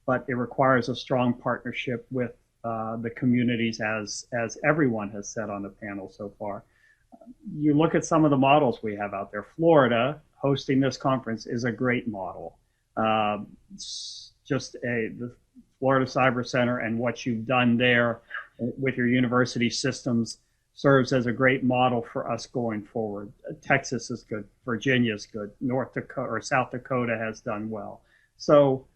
but it requires a strong partnership with the communities, as everyone has said on the panel so far. You look at some of the models we have out there. Florida hosting this conference is a great model. The Florida Cyber Center and what you've done there with your university systems serves as a great model for us going forward. Texas is good. Virginia is good. North Dakota or South Dakota has done well. So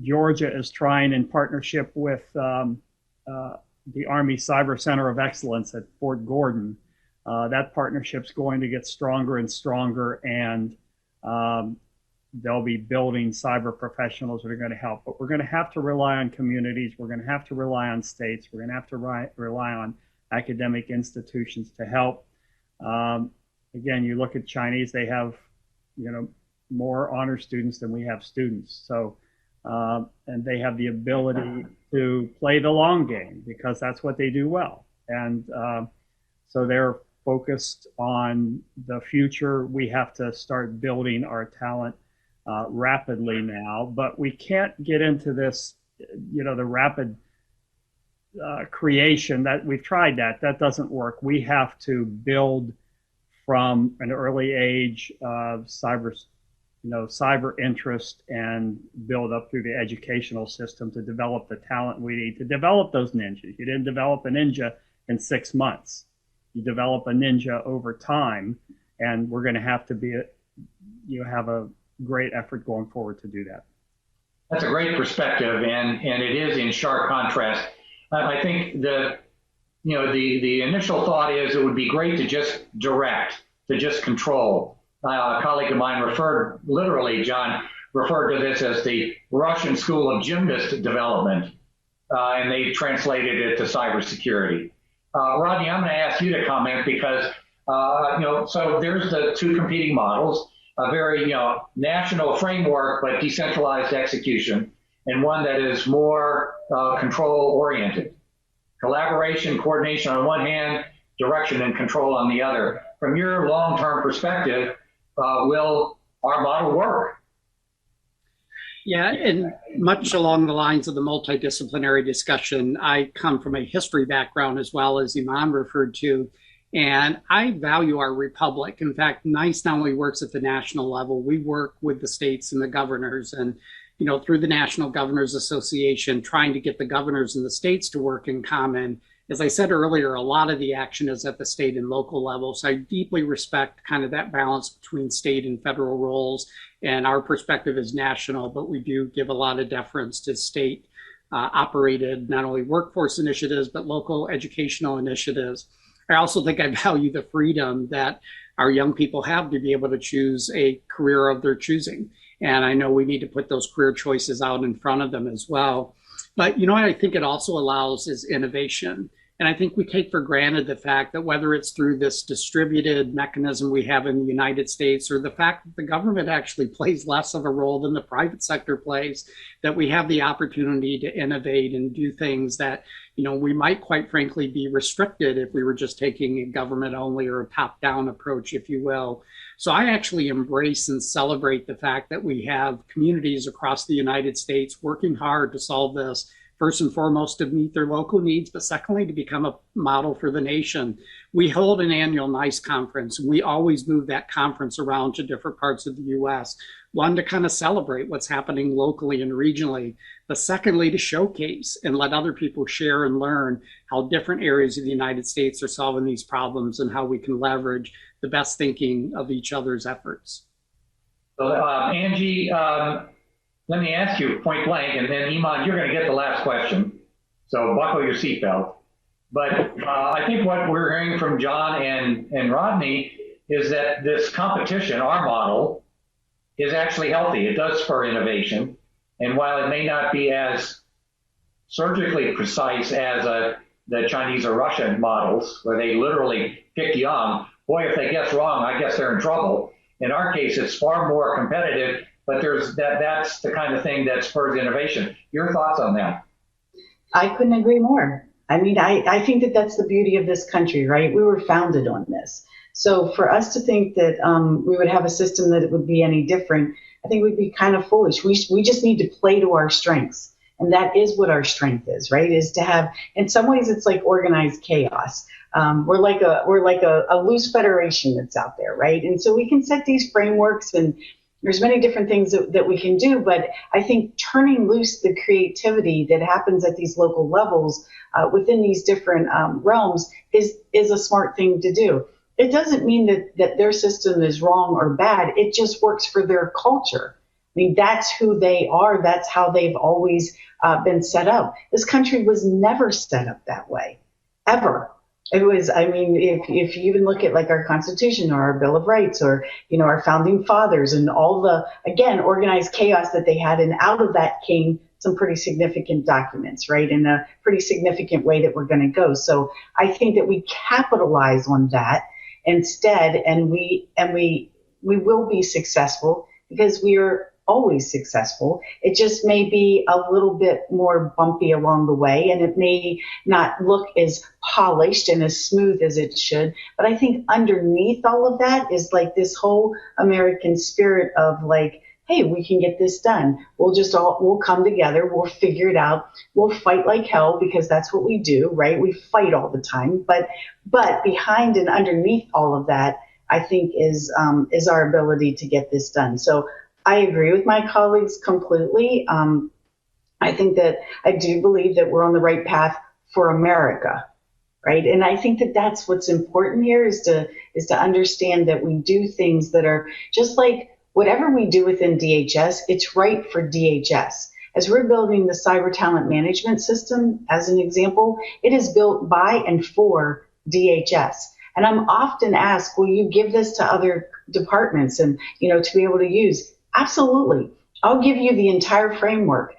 Georgia is trying, in partnership with the Army Cyber Center of Excellence at Fort Gordon. That partnership's going to get stronger and stronger, and they'll be building cyber professionals that are going to help. But we're going to have to rely on communities. We're going to have to rely on states. We're going to have to rely on academic institutions to help. Again, you look at Chinese, they have, more honor students than we have students. So, and they have the ability to play the long game because that's what they do well. And so they're focused on the future. We have to start building our talent rapidly now, but we can't get into this, the rapid creation that we've tried that doesn't work. We have to build from an early age of cyber interest and build up through the educational system to develop the talent we need to develop those ninjas. You didn't develop a ninja in 6 months. You develop a ninja over time, and we're going to have to have a great effort going forward to do that. That's a great perspective, and it is in sharp contrast. I think the initial thought is it would be great to just direct, to just control. A colleague of mine John referred to this as the Russian School of Gymnast Development, and they translated it to cybersecurity. Rodney, I'm going to ask you to comment because, so there's the two competing models, a very, national framework, but decentralized execution, and one that is more control oriented. Collaboration, coordination on one hand, direction and control on the other. From your long-term perspective, will our model work? Yeah, and much along the lines of the multidisciplinary discussion, I come from a history background as well, as Iman referred to, and I value our republic. In fact, NICE not only works at the national level, we work with the states and the governors, and through the National Governors Association, trying to get the governors and the states to work in common. As I said earlier, a lot of the action is at the state and local level. So I deeply respect kind of that balance between state and federal roles. And our perspective is national, but we do give a lot of deference to state operated, not only workforce initiatives, but local educational initiatives. I also think I value the freedom that our young people have to be able to choose a career of their choosing. And I know we need to put those career choices out in front of them as well. But what I think it also allows is innovation. And I think we take for granted the fact that whether it's through this distributed mechanism we have in the United States, or the fact that the government actually plays less of a role than the private sector plays, that we have the opportunity to innovate and do things that, we might quite frankly be restricted if we were just taking a government only or a top-down approach, if you will. So I actually embrace and celebrate the fact that we have communities across the United States working hard to solve this, first and foremost to meet their local needs, but secondly to become a model for the nation. We hold an annual NICE conference. We always move that conference around to different parts of the US. One, to kind of celebrate what's happening locally and regionally, but secondly, to showcase and let other people share and learn how different areas of the United States are solving these problems and how we can leverage the best thinking of each other's efforts. So, Angie, let me ask you point blank, and then Iman, you're going to get the last question. So buckle your seatbelt. But I think what we're hearing from John and Rodney is that this competition, our model, is actually healthy. It does spur innovation. And while it may not be as surgically precise as the Chinese or Russian models, where they literally pick you on, boy, if they guess wrong, I guess they're in trouble. In our case, it's far more competitive, but that's the kind of thing that spurs innovation. Your thoughts on that? I couldn't agree more. I mean, I think that that's the beauty of this country, right? We were founded on this. So for us to think that we would have a system that it would be any different, I think we'd be kind of foolish. We just need to play to our strengths. And that is what our strength is, right? Is to have, in some ways, it's like organized chaos. We're like a loose federation that's out there, right? And so we can set these frameworks, and there's many different things that we can do. But I think turning loose the creativity that happens at these local levels within these different realms is a smart thing to do. It doesn't mean that their system is wrong or bad. It just works for their culture. I mean, that's who they are. That's how they've always been set up. This country was never set up that way, ever. It was, I mean, if you even look at like our Constitution or our Bill of Rights or, you know, our founding fathers and all the, again, organized chaos that they had, and out of that came some pretty significant documents, right, in a pretty significant way that we're going to go. So I think that we capitalize on that instead, and we will be successful because we are always successful. It just may be a little bit more bumpy along the way, and it may not look as polished and as smooth as it should. But I think underneath all of that is like this whole American spirit of like, hey, we can get this done. We'll come together. We'll figure it out. We'll fight like hell because that's what we do, right? We fight all the time. But behind and underneath all of that, I think is our ability to get this done. So I agree with my colleagues completely. I think that I do believe that we're on the right path for America, right? And I think that that's what's important here is to understand that we do things that are just like whatever we do within DHS, it's right for DHS. As we're building the cyber talent management system, as an example, it is built by and for DHS. And I'm often asked, will you give this to other departments and, you know, to be able to use? Absolutely. I'll give you the entire framework,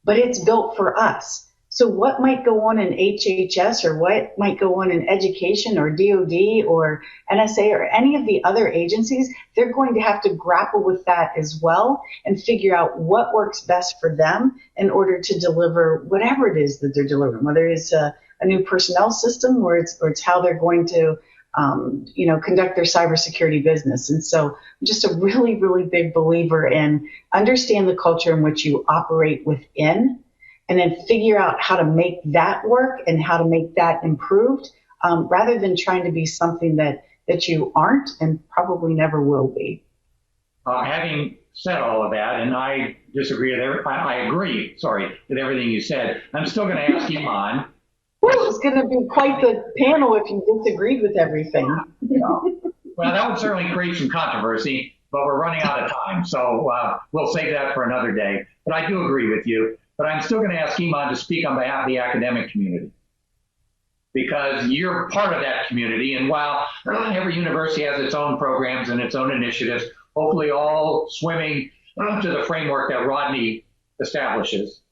but it's built for us. So what might go on in HHS or what might go on in education or DOD or NSA or any of the other agencies, they're going to have to grapple with that as well and figure out what works best for them in order to deliver whatever it is that they're delivering, whether it's a new personnel system or it's how they're going to conduct their cybersecurity business. And so I'm just a really, really big believer in understand the culture in which you operate within, and then figure out how to make that work and how to make that improved, rather than trying to be something that you aren't and probably never will be. Having said all of that, and I disagree with I agree, with everything you said, I'm still going to ask Iman. Well, it's going to be quite the panel if you disagreed with everything. Well, that would certainly create some controversy, but we're running out of time, so we'll save that for another day. But I do agree with you. But I'm still going to ask Iman to speak on behalf of the academic community, because you're part of that community. And while every university has its own programs and its own initiatives, hopefully all swimming to the framework that Rodney establishes,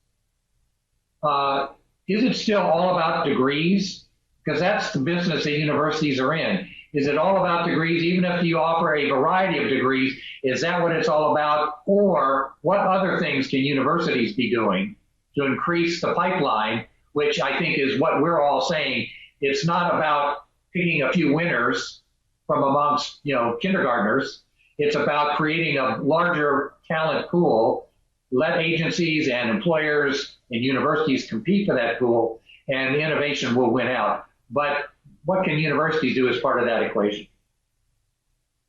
is it still all about degrees? Because that's the business that universities are in. Is it all about degrees? Even if you offer a variety of degrees, is that what it's all about? Or what other things can universities be doing to increase the pipeline, which I think is what we're all saying. It's not about picking a few winners from amongst, kindergartners. It's about creating a larger talent pool, let agencies and employers and universities compete for that pool, and the innovation will win out. But what can universities do as part of that equation?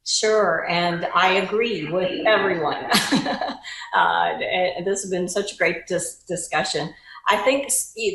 Sure, and I agree with everyone. This has been such a great discussion. I think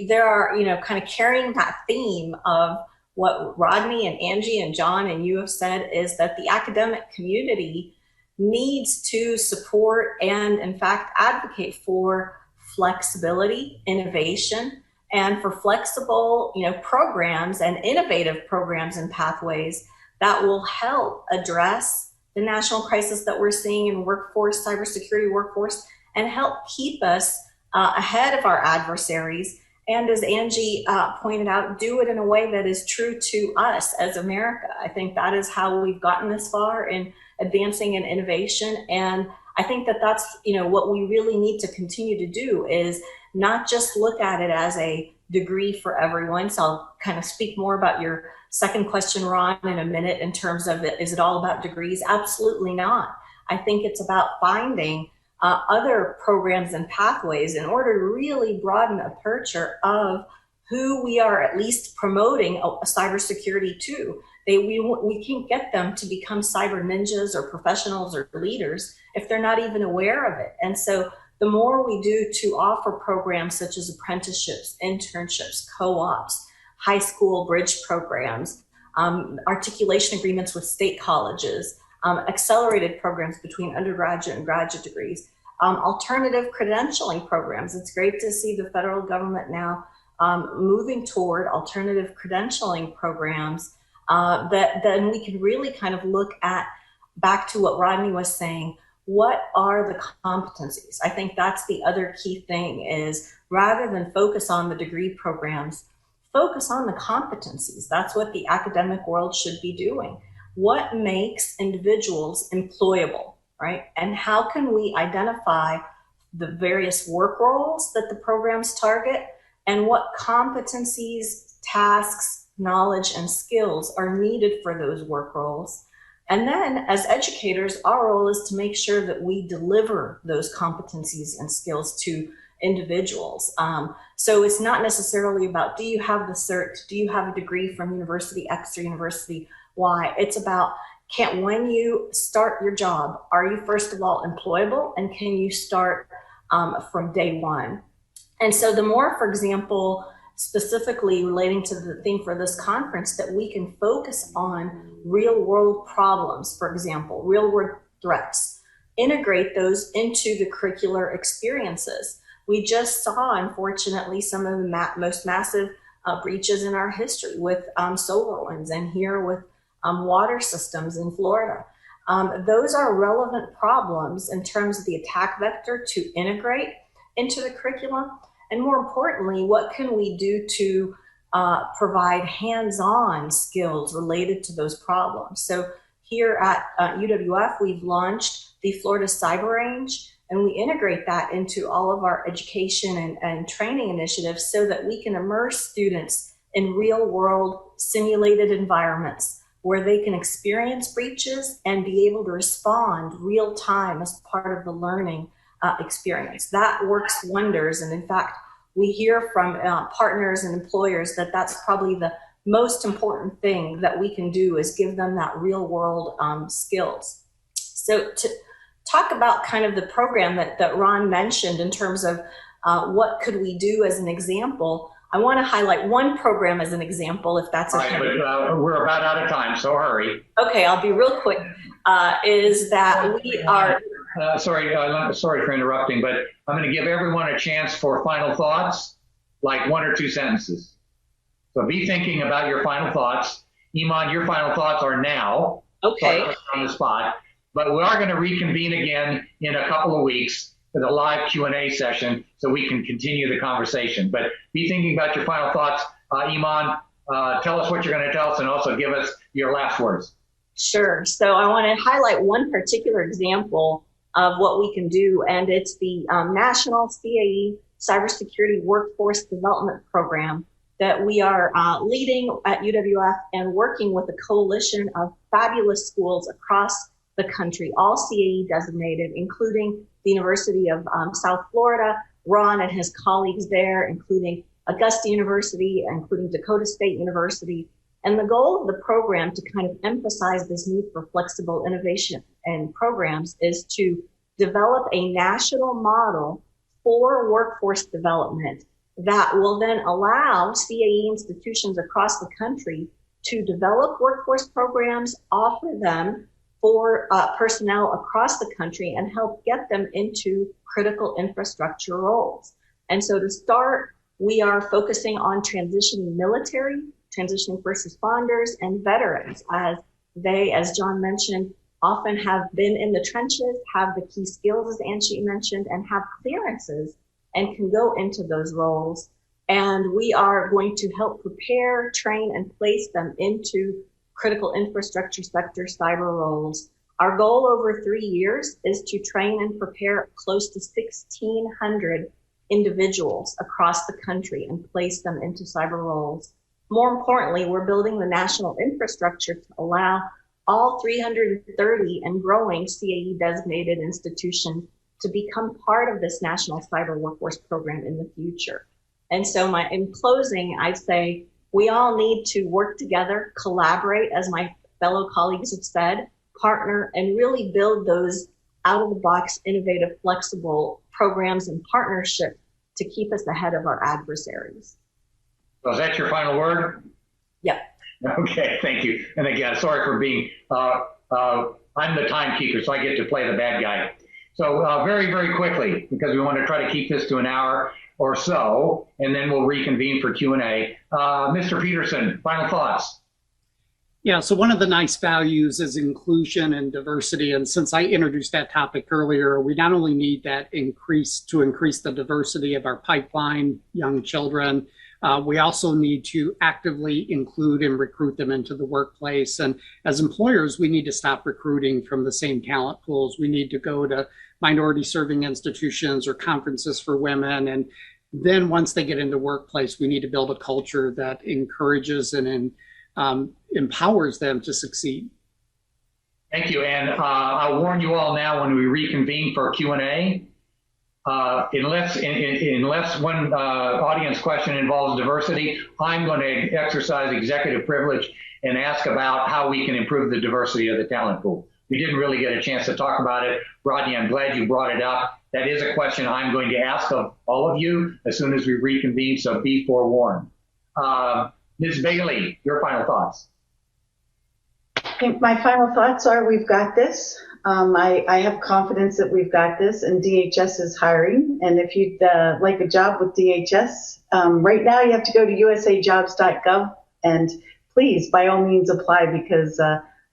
there are, kind of carrying that theme of what Rodney and Angie and John and you have said is that the academic community needs to support and, in fact, advocate for flexibility, innovation, and for flexible, programs and innovative programs and pathways that will help address the national crisis that we're seeing in workforce, cybersecurity workforce, and help keep us ahead of our adversaries. And as Angie pointed out, do it in a way that is true to us as America. I think that is how we've gotten this far in advancing in innovation. And I think that that's, what we really need to continue to do is not just look at it as a degree for everyone. So I'll kind of speak more about your second question, Ron, in a minute in terms of is it all about degrees? Absolutely not. I think it's about finding other programs and pathways in order to really broaden the aperture of who we are at least promoting cybersecurity to. We can't get them to become cyber ninjas or professionals or leaders if they're not even aware of it. And so the more we do to offer programs such as apprenticeships, internships, co-ops, high school bridge programs, articulation agreements with state colleges, accelerated programs between undergraduate and graduate degrees, alternative credentialing programs. It's great to see the federal government now moving toward alternative credentialing programs that then we can really kind of look at, back to what Rodney was saying, what are the competencies? I think that's the other key thing is rather than focus on the degree programs, focus on the competencies. That's what the academic world should be doing. What makes individuals employable, right? And how can we identify the various work roles that the programs target and what competencies, tasks, knowledge, and skills are needed for those work roles? And then as educators, our role is to make sure that we deliver those competencies and skills to individuals. So it's not necessarily about, do you have the cert? Do you have a degree from University X or University Y? It's about, when you start your job, are you first of all employable, and can you start from day one? And so the more, for example, specifically relating to the theme for this conference, that we can focus on real world problems, for example, real world threats, integrate those into the curricular experiences. We just saw, unfortunately, some of the most massive breaches in our history with SolarWinds, and here with water systems in Florida. Those are relevant problems in terms of the attack vector to integrate into the curriculum. And more importantly, what can we do to provide hands-on skills related to those problems? So here at UWF, we've launched the Florida Cyber Range, and we integrate that into all of our education and training initiatives so that we can immerse students in real-world simulated environments where they can experience breaches and be able to respond real time as part of the learning experience. That works wonders. And in fact, we hear from partners and employers that that's probably the most important thing that we can do, is give them that real world skills. So to talk about kind of the program that Ron mentioned in terms of what could we do as an example, I want to highlight one program as an example, if that's okay. All right, but we're about out of time, so hurry. Okay, I'll be real quick. Is that we are... Sorry for interrupting, but I'm going to give everyone a chance for final thoughts, like 1 or 2 sentences. So be thinking about your final thoughts. Iman, your final thoughts are now. Okay. On the spot. But we are going to reconvene again in a couple of weeks with a live Q&A session so we can continue the conversation. But be thinking about your final thoughts. Iman, tell us what you're going to tell us, and also give us your last words. Sure. So I want to highlight one particular example of what we can do, and it's the National CAE Cybersecurity Workforce Development Program that we are leading at UWF and working with a coalition of fabulous schools across the country, all CAE designated, including the University of South Florida, Ron and his colleagues there, including Augusta University, including Dakota State University. And the goal of the program, to kind of emphasize this need for flexible innovation and programs, is to develop a national model for workforce development that will then allow CAE institutions across the country to develop workforce programs, offer them for personnel across the country, and help get them into critical infrastructure roles. And so to start, we are focusing on transitioning military, transitioning first responders, and veterans, as they, as John mentioned, often have been in the trenches, have the key skills, as Angie mentioned, and have clearances and can go into those roles. And we are going to help prepare, train, and place them into critical infrastructure sector cyber roles. Our goal over 3 years is to train and prepare close to 1,600 individuals across the country and place them into cyber roles. More importantly, we're building the national infrastructure to allow all 330 and growing CAE designated institutions to become part of this national cyber workforce program in the future. And so in closing, I'd say we all need to work together, collaborate, as my fellow colleagues have said, partner, and really build those out-of-the-box, innovative, flexible programs and partnerships to keep us ahead of our adversaries. So is that your final word? Yep. Okay, thank you. And again, sorry for being, I'm the timekeeper, so I get to play the bad guy. So very, very quickly, because we want to try to keep this to an hour or so, and then we'll reconvene for Q&A. Mr. Peterson, final thoughts? Yeah, so one of the nice values is inclusion and diversity. And since I introduced that topic earlier, we not only need that increase the diversity of our pipeline, young children, we also need to actively include and recruit them into the workplace. And as employers, we need to stop recruiting from the same talent pools. We need to go to minority serving institutions or conferences for women. And then once they get into workplace, we need to build a culture that encourages and empowers them to succeed. Thank you. And I'll warn you all now when we reconvene for Q&A, unless one audience question involves diversity, I'm going to exercise executive privilege and ask about how we can improve the diversity of the talent pool. We didn't really get a chance to talk about it. Rodney, I'm glad you brought it up. That is a question I'm going to ask of all of you as soon as we reconvene, so be forewarned. Ms. Bailey, your final thoughts. I think my final thoughts are we've got this. I have confidence that we've got this, and DHS is hiring. And if you'd like a job with DHS, right now you have to go to usajobs.gov, and please, by all means, apply, because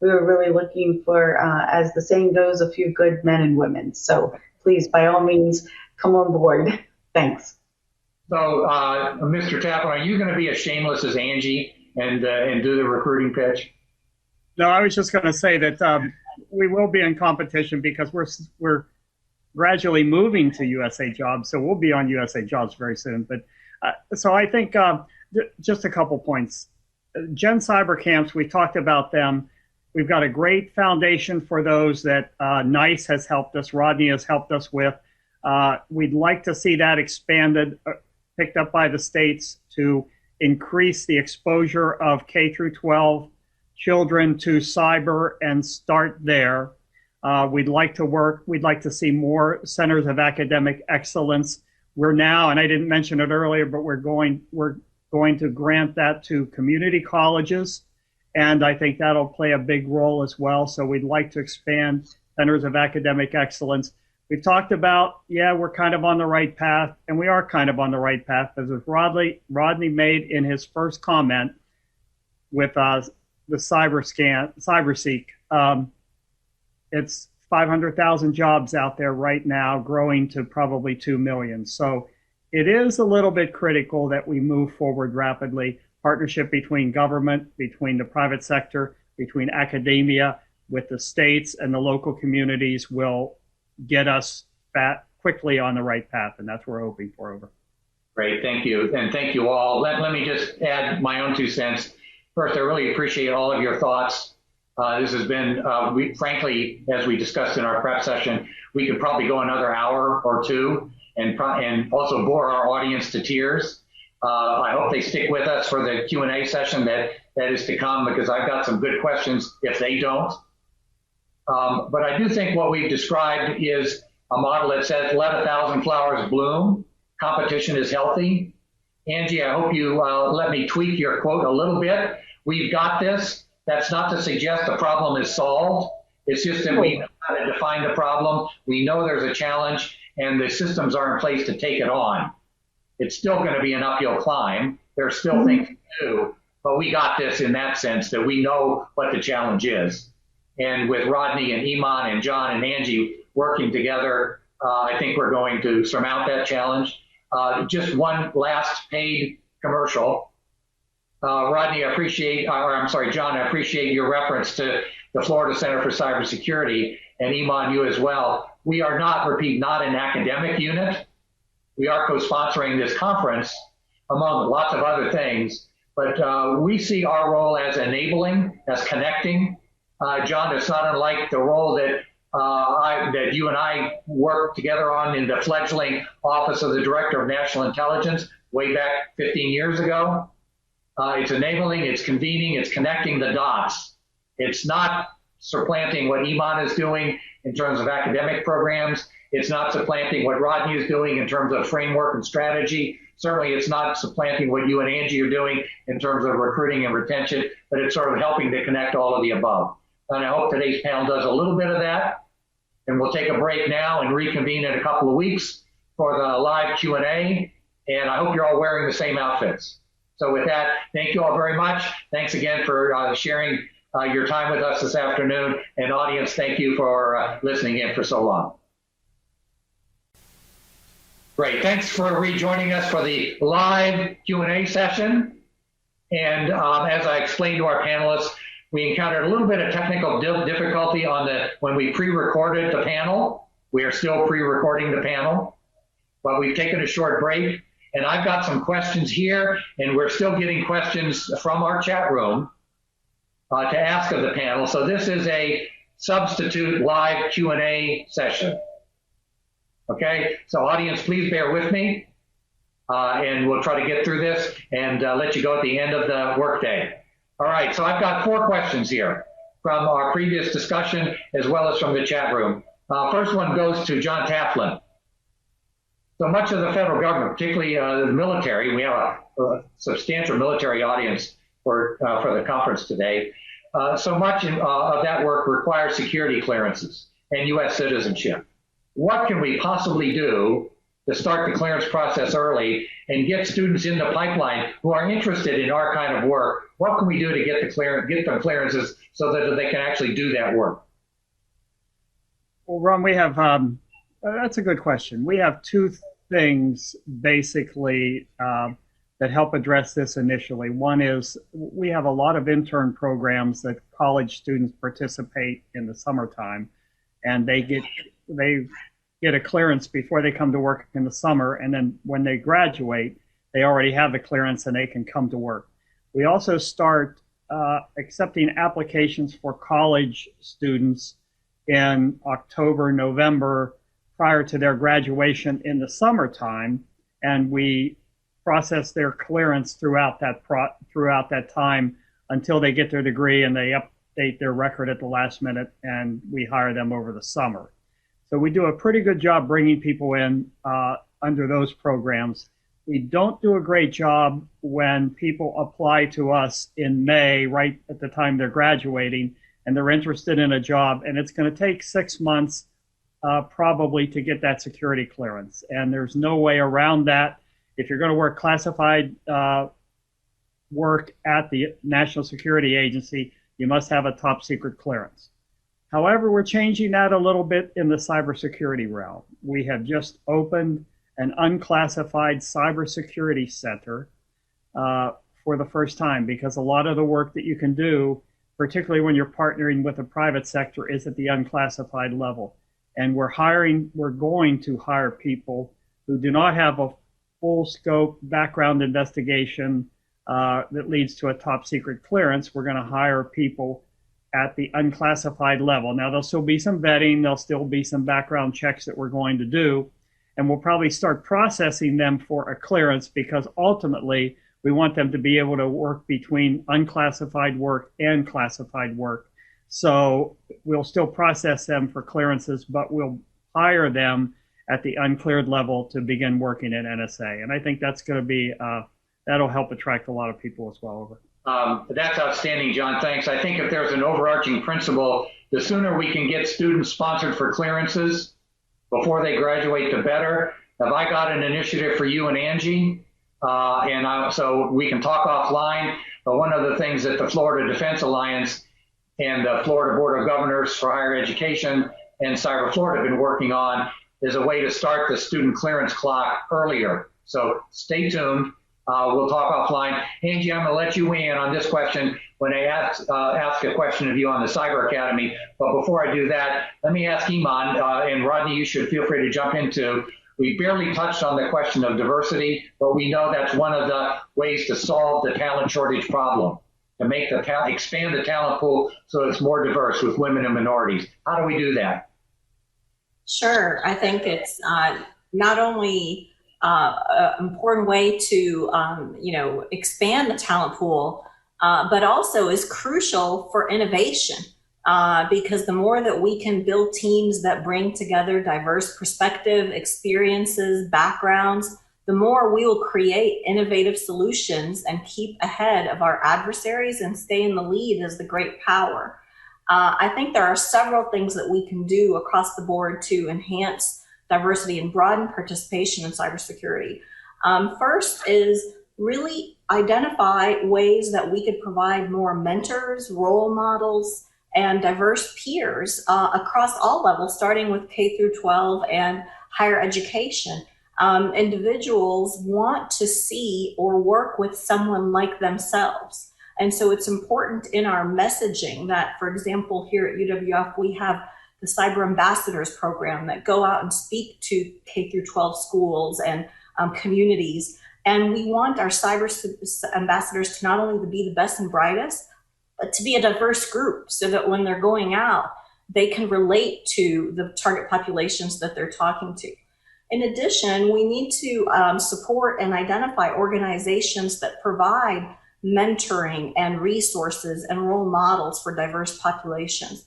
we were really looking for, as the saying goes, a few good men and women. So please, by all means, come on board. Thanks. So, Mr. Tappan, are you going to be as shameless as Angie and do the recruiting pitch? No, I was just going to say that we will be in competition because we're gradually moving to USA Jobs, so we'll be on USA Jobs very soon. But so I think just a couple points. Gen Cyber Camps, we talked about them. We've got a great foundation for those that NICE has helped us, Rodney has helped us with. We'd like to see that expanded, picked up by the states to increase the exposure of K through 12 children to cyber and start there. We'd like to see more centers of academic excellence. We're now, and I didn't mention it earlier, but we're going to grant that to community colleges. And I think that'll play a big role as well. So we'd like to expand centers of academic excellence. We've talked about, yeah, we're kind of on the right path, and we are kind of on the right path, as Rodney made in his first comment with the CyberSeek. It's 500,000 jobs out there right now, growing to probably 2 million. So it is a little bit critical that we move forward rapidly. Partnership between government, between the private sector, between academia, with the states and the local communities will get us quickly on the right path, and that's what we're hoping for. Over. Great, thank you, and thank you all. Let me just add my own 2 cents. First, I really appreciate all of your thoughts. This has been, frankly, as we discussed in our prep session, we could probably go another hour or 2 and also bore our audience to tears. I hope they stick with us for the Q&A session that is to come, because I've got some good questions if they don't. But I do think what we've described is a model that says, let 1,000 flowers bloom. Competition is healthy. Angie, I hope you let me tweak your quote a little bit. We've got this. That's not to suggest the problem is solved. It's just that we know how to define the problem. We know there's a challenge, and the systems are in place to take it on. It's still going to be an uphill climb. There's still things to do, but we got this in that sense that we know what the challenge is. And with Rodney and Iman and John and Angie working together, I think we're going to surmount that challenge. Just one last paid commercial. Rodney, John, I appreciate your reference to the Florida Center for Cybersecurity, and Iman, you as well. We are not an academic unit. we are co-sponsoring this conference, among lots of other things. But we see our role as enabling, as connecting. John, it's not unlike the role that that you and I worked together on in the fledgling Office of the Director of National Intelligence way back 15 years ago. It's enabling, it's convening, it's connecting the dots. It's not supplanting what Iman is doing in terms of academic programs. It's not supplanting what Rodney is doing in terms of framework and strategy. Certainly, it's not supplanting what you and Angie are doing in terms of recruiting and retention, but it's sort of helping to connect all of the above. And I hope today's panel does a little bit of that. And we'll take a break now and reconvene in a couple of weeks for the live Q&A. And I hope you're all wearing the same outfits. So with that, thank you all very much. Thanks again for sharing your time with us this afternoon. And audience, thank you for listening in for so long. Great, thanks for rejoining us for the live Q&A session. And as I explained to our panelists, we encountered a little bit of technical difficulty when we pre-recorded the panel. We are still pre-recording the panel, but we've taken a short break. And I've got some questions here, and we're still getting questions from our chat room to ask of the panel. So this is a substitute live Q&A session. Okay, so audience, please bear with me, and we'll try to get through this and let you go at the end of the workday. All right, so I've got 4 questions here from our previous discussion as well as from the chat room. First one goes to John Taflin. So much of the federal government, particularly the military, we have a substantial military audience for the conference today. So much of that work requires security clearances and U.S. citizenship. What can we possibly do to start the clearance process early and get students in the pipeline who are interested in our kind of work? What can we do to get them clearances so that they can actually do that work? Well, Ron, we have, that's a good question. We have 2 things basically that help address this initially. One is we have a lot of intern programs that college students participate in the summertime, and they get a clearance before they come to work in the summer, and then when they graduate, they already have the clearance and they can come to work. We also start accepting applications for college students in October, November, prior to their graduation in the summertime, and we process their clearance throughout that time until they get their degree, and they update their record at the last minute, and we hire them over the summer. So we do a pretty good job bringing people in under those programs. We don't do a great job when people apply to us in May, right at the time they're graduating, and they're interested in a job, and it's going to take 6 months probably to get that security clearance. And there's no way around that. If you're going to work classified work at the National Security Agency, you must have a top secret clearance. However, we're changing that a little bit in the cybersecurity realm. We have just opened an unclassified cybersecurity center for the first time, because a lot of the work that you can do, particularly when you're partnering with the private sector, is at the unclassified level. And we're going to hire people who do not have a full scope background investigation that leads to a top secret clearance. We're going to hire people at the unclassified level. Now, there'll still be some vetting, there'll still be some background checks that we're going to do, and we'll probably start processing them for a clearance, because ultimately we want them to be able to work between unclassified work and classified work. So we'll still process them for clearances, but we'll hire them at the uncleared level to begin working at NSA. And I think that's going to be, that'll help attract a lot of people as well. That's outstanding, John. Thanks. I think if there's an overarching principle, the sooner we can get students sponsored for clearances before they graduate, the better. Have I got an initiative for you and Angie? So we can talk offline. But one of the things that the Florida Defense Alliance and the Florida Board of Governors for Higher Education and Cyber Florida have been working on is a way to start the student clearance clock earlier. So stay tuned. We'll talk offline. Angie, I'm going to let you weigh in on this question when I ask a question of you on the Cyber Academy. But before I do that, let me ask Iman, and Rodney, you should feel free to jump into We barely touched on the question of diversity, but we know that's one of the ways to solve the talent shortage problem, to make the talent, expand the talent pool so it's more diverse with women and minorities. How do we do that? Sure. I think it's not only an important way to, expand the talent pool, but also is crucial for innovation. Because the more that we can build teams that bring together diverse perspective, experiences, backgrounds, the more we will create innovative solutions and keep ahead of our adversaries and stay in the lead as the great power. I think there are several things that we can do across the board to enhance diversity and broaden participation in cybersecurity. First is really identify ways that we could provide more mentors, role models, and diverse peers across all levels, starting with K through 12 and higher education. Individuals want to see or work with someone like themselves. And so it's important in our messaging that, for example, here at UWF, we have the Cyber Ambassadors program that go out and speak to K through 12 schools and communities. And we want our cyber ambassadors to not only be the best and brightest, but to be a diverse group so that when they're going out, they can relate to the target populations that they're talking to. In addition, we need to support and identify organizations that provide mentoring and resources and role models for diverse populations.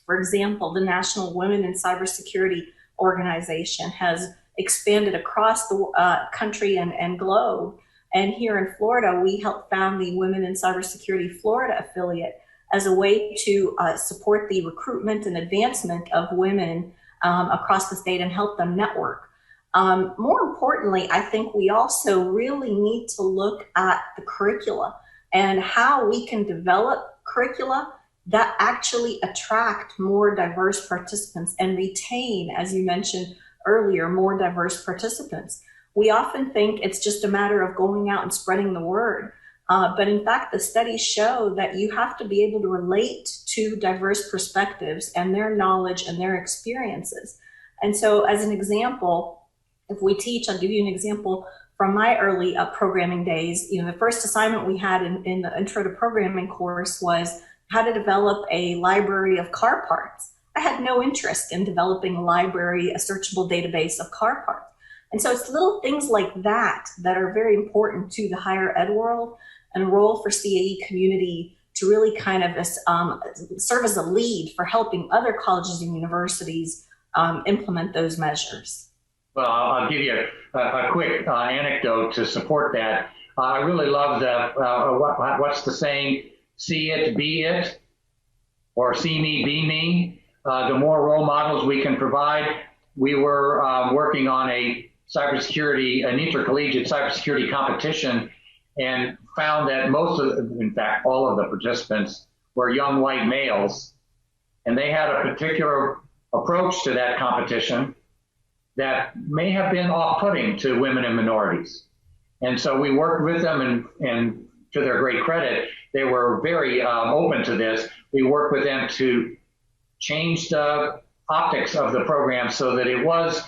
For example, the National Women in Cybersecurity Organization has expanded across the country and globe. And here in Florida, we helped found the Women in Cybersecurity Florida affiliate as a way to support the recruitment and advancement of women across the state and help them network. More importantly, I think we also really need to look at the curricula and how we can develop curricula that actually attract more diverse participants and retain, as you mentioned earlier, more diverse participants. We often think it's just a matter of going out and spreading the word. But in fact, the studies show that you have to be able to relate to diverse perspectives and their knowledge and their experiences. And so as an example, if we teach, I'll give you an example from my early programming days. The first assignment we had in the Intro to Programming course was how to develop a library of car parts. I had no interest in developing a library, a searchable database of car parts. And so it's little things like that that are very important to the higher ed world and a role for CAE community to really kind of serve as a lead for helping other colleges and universities implement those measures. Well, I'll give you a quick anecdote to support that. I really love what's the saying, see it, be it, or see me, be me. The more role models we can provide. We were working on an intercollegiate cybersecurity competition and found that in fact, all of the participants were young white males. And they had a particular approach to that competition that may have been off-putting to women and minorities. And so we worked with them, and to their great credit, they were very open to this. We worked with them to change the optics of the program so that it was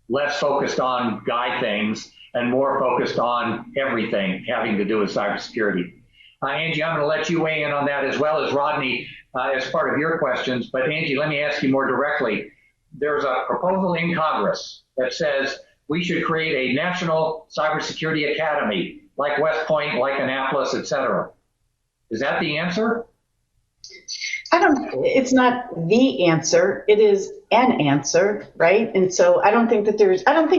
less focused on guy things and more focused on everything having to do with cybersecurity. Angie, I'm going to let you weigh in on that as well as Rodney as part of your questions. But Angie, let me ask you more directly. There's a proposal in Congress that says we should create a national cybersecurity academy like West Point, like Annapolis, et cetera. Is that the answer? It's not the answer. It is an answer, right? And so I don't think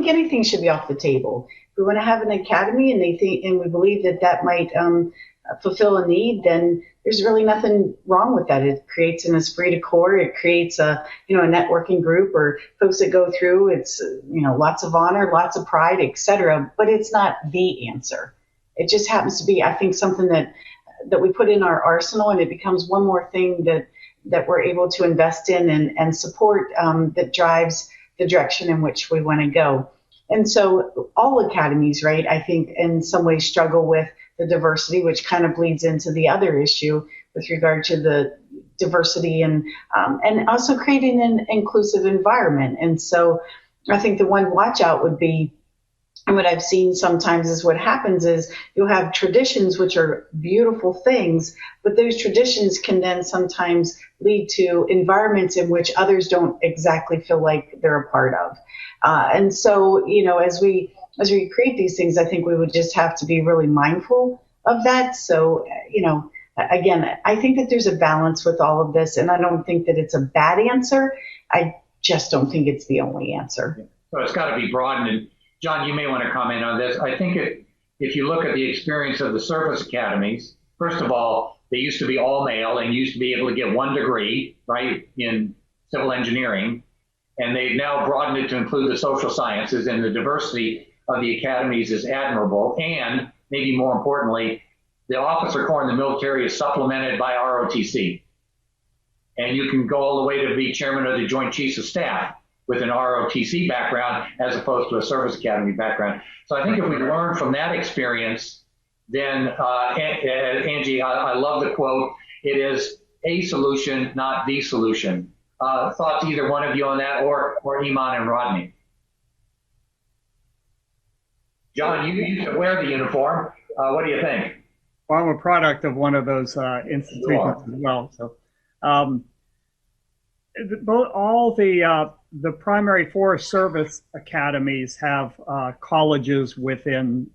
anything should be off the table. If we want to have an academy and we believe that might fulfill a need, then there's really nothing wrong with that. It creates an esprit de corps. It creates a networking group or folks that go through. It's lots of honor, lots of pride, etc. But it's not the answer. It just happens to be, I think, something that we put in our arsenal, and it becomes one more thing that we're able to invest in and support that drives the direction in which we want to go. And so all academies, right, I think in some ways struggle with the diversity, which kind of bleeds into the other issue with regard to the diversity and also creating an inclusive environment. And so I think the one watch out would be, and what I've seen sometimes is what happens is you'll have traditions which are beautiful things, but those traditions can then sometimes lead to environments in which others don't exactly feel like they're a part of. And so, as we create these things, I think we would just have to be really mindful of that. So, again, I think that there's a balance with all of this, and I don't think that it's a bad answer. I just don't think it's the only answer. So it's got to be broadened. And John, you may want to comment on this. I think if you look at the experience of the service academies, first of all, they used to be all male and used to be able to get 1 degree, right, in civil engineering. And they've now broadened it to include the social sciences, and the diversity of the academies is admirable. And maybe more importantly, the officer corps in the military is supplemented by ROTC. And you can go all the way to be chairman of the Joint Chiefs of Staff with an ROTC background as opposed to a service academy background. So I think if we learn from that experience, then Angie, I love the quote, it is a solution, not the solution. Thoughts, either one of you on that, or Iman and Rodney? John, you used to wear the uniform. What do you think? Well, I'm a product of one of those institutions as well. So all the primary forest service academies have colleges within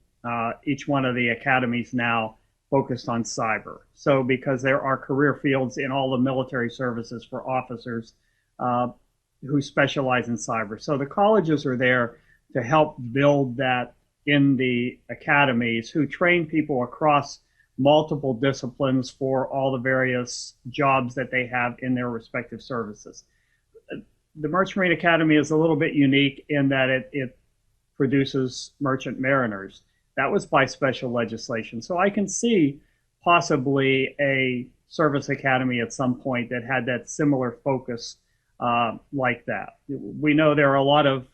each one of the academies now focused on cyber. So because there are career fields in all the military services for officers who specialize in cyber. So the colleges are there to help build that in the academies, who train people across multiple disciplines for all the various jobs that they have in their respective services. The Merchant Marine Academy is a little bit unique in that it produces merchant mariners. That was by special legislation. So I can see possibly a service academy at some point that had that similar focus like that. We know there are a lot of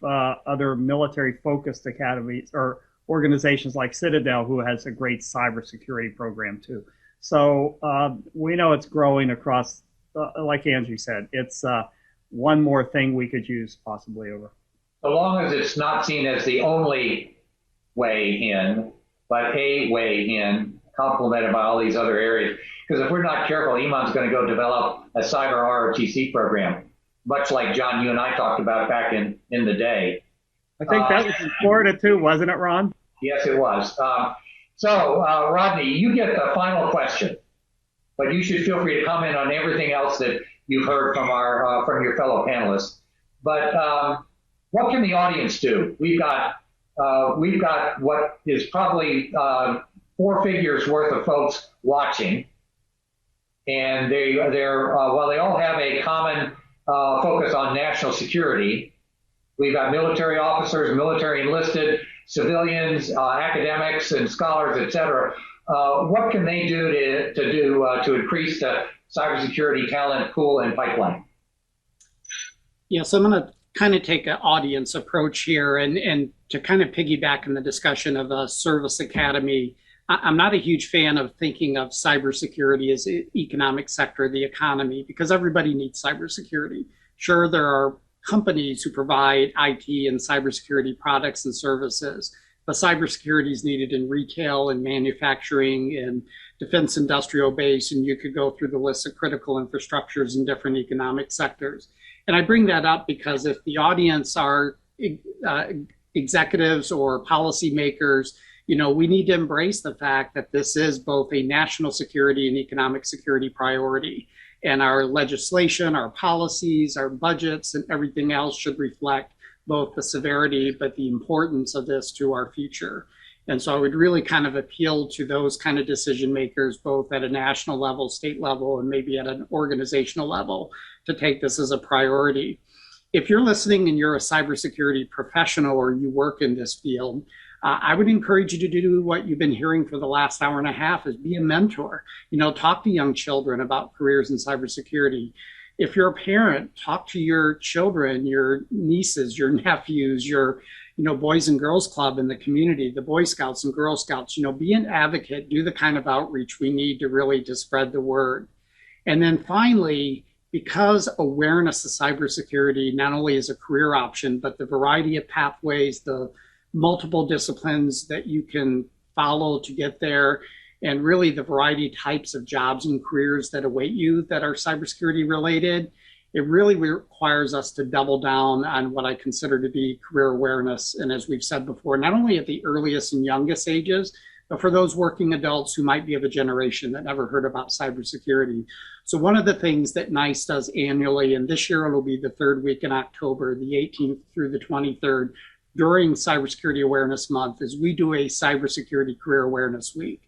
other military-focused academies or organizations like Citadel, who has a great cybersecurity program too. So we know it's growing across, like Angie said, it's one more thing we could use possibly over. So long as it's not seen as the only way in, but a way in, complemented by all these other areas. Because if we're not careful, Iman's going to go develop a cyber ROTC program, much like John, you and I talked about back in the day. I think that was in Florida too, wasn't it, Ron? Yes, it was. So Rodney, you get the final question, but you should feel free to comment on everything else that you've heard from from your fellow panelists. But what can the audience do? We've got what is probably 4 figures worth of folks watching, and they're while they all have a common focus on national security, we've got military officers, military enlisted, civilians, academics, and scholars, et cetera. What can they do to increase the cybersecurity talent pool and pipeline? Yeah, so I'm going to kind of take an audience approach here, and to kind of piggyback on the discussion of a service academy. I'm not a huge fan of thinking of cybersecurity as an economic sector of the economy, because everybody needs cybersecurity. Sure, there are companies who provide IT and cybersecurity products and services, but cybersecurity is needed in retail and manufacturing and defense industrial base, and you could go through the list of critical infrastructures in different economic sectors. And I bring that up because if the audience are executives or policymakers, we need to embrace the fact that this is both a national security and economic security priority. And our legislation, our policies, our budgets, and everything else should reflect both the severity, but the importance of this to our future. And so I would really kind of appeal to those kind of decision makers, both at a national level, state level, and maybe at an organizational level, to take this as a priority. If you're listening and you're a cybersecurity professional or you work in this field, I would encourage you to do what you've been hearing for the last hour and a half, is be a mentor. Talk to young children about careers in cybersecurity. If you're a parent, talk to your children, your nieces, your nephews, your Boys and Girls Club in the community, the Boy Scouts and Girl Scouts. Be an advocate, do the kind of outreach we need to really to spread the word. And then finally, because awareness of cybersecurity not only is a career option, but the variety of pathways, the multiple disciplines that you can follow to get there, and really the variety of types of jobs and careers that await you that are cybersecurity related, it really requires us to double down on what I consider to be career awareness. And as we've said before, not only at the earliest and youngest ages, but for those working adults who might be of a generation that never heard about cybersecurity. So one of the things that NICE does annually, and this year it'll be the third week in October, the 18th through the 23rd, during Cybersecurity Awareness Month, is we do a Cybersecurity Career Awareness Week.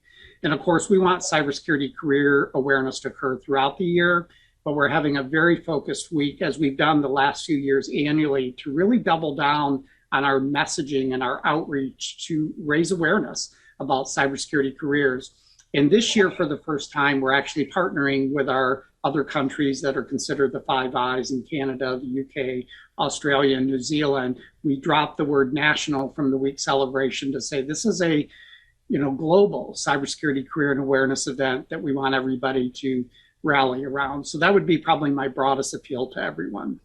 And of course, we want cybersecurity career awareness to occur throughout the year, but we're having a very focused week, as we've done the last few years annually, to really double down on our messaging and our outreach to raise awareness about cybersecurity careers. And this year, for the first time, we're actually partnering with our other countries that are considered the Five Eyes in Canada, the UK, Australia, and New Zealand. We dropped the word national from the week celebration to say this is a global cybersecurity career and awareness event that we want everybody to rally around. So that would be probably my broadest appeal to everyone.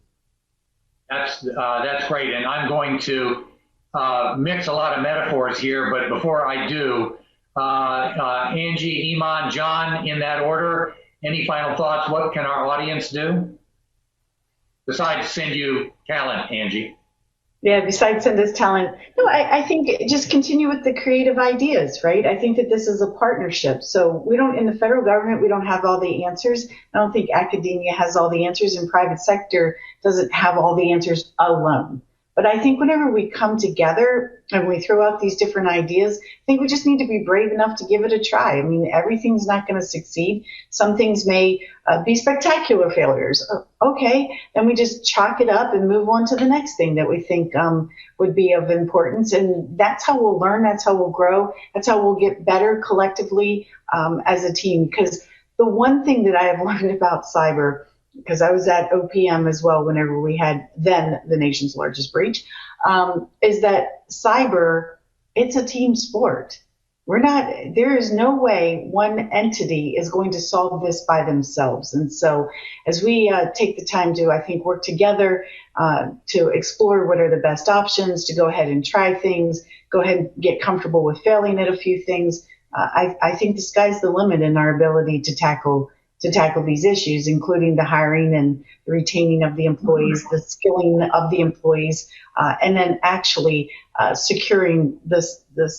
That's great. And I'm going to mix a lot of metaphors here, but before I do, Angie, Iman, John, in that order, any final thoughts? What can our audience do? Besides send you talent, Angie. Yeah, besides send us talent. No, I think just continue with the creative ideas, right? I think that this is a partnership. So we don't, in the federal government, we don't have all the answers. I don't think academia has all the answers, and private sector doesn't have all the answers alone. But I think whenever we come together and we throw out these different ideas, I think we just need to be brave enough to give it a try. I mean, everything's not going to succeed. Some things may be spectacular failures. Okay, then we just chalk it up and move on to the next thing that we think would be of importance. And that's how we'll learn. That's how we'll grow. That's how we'll get better collectively as a team. Because the one thing that I have learned about cyber, because I was at OPM as well whenever we had then the nation's largest breach, is that cyber, it's a team sport. There is no way one entity is going to solve this by themselves. And so as we take the time to, I think, work together to explore what are the best options, to go ahead and try things, go ahead and get comfortable with failing at a few things, I think the sky's the limit in our ability to tackle these issues, including the hiring and the retaining of the employees, the skilling of the employees, and then actually securing the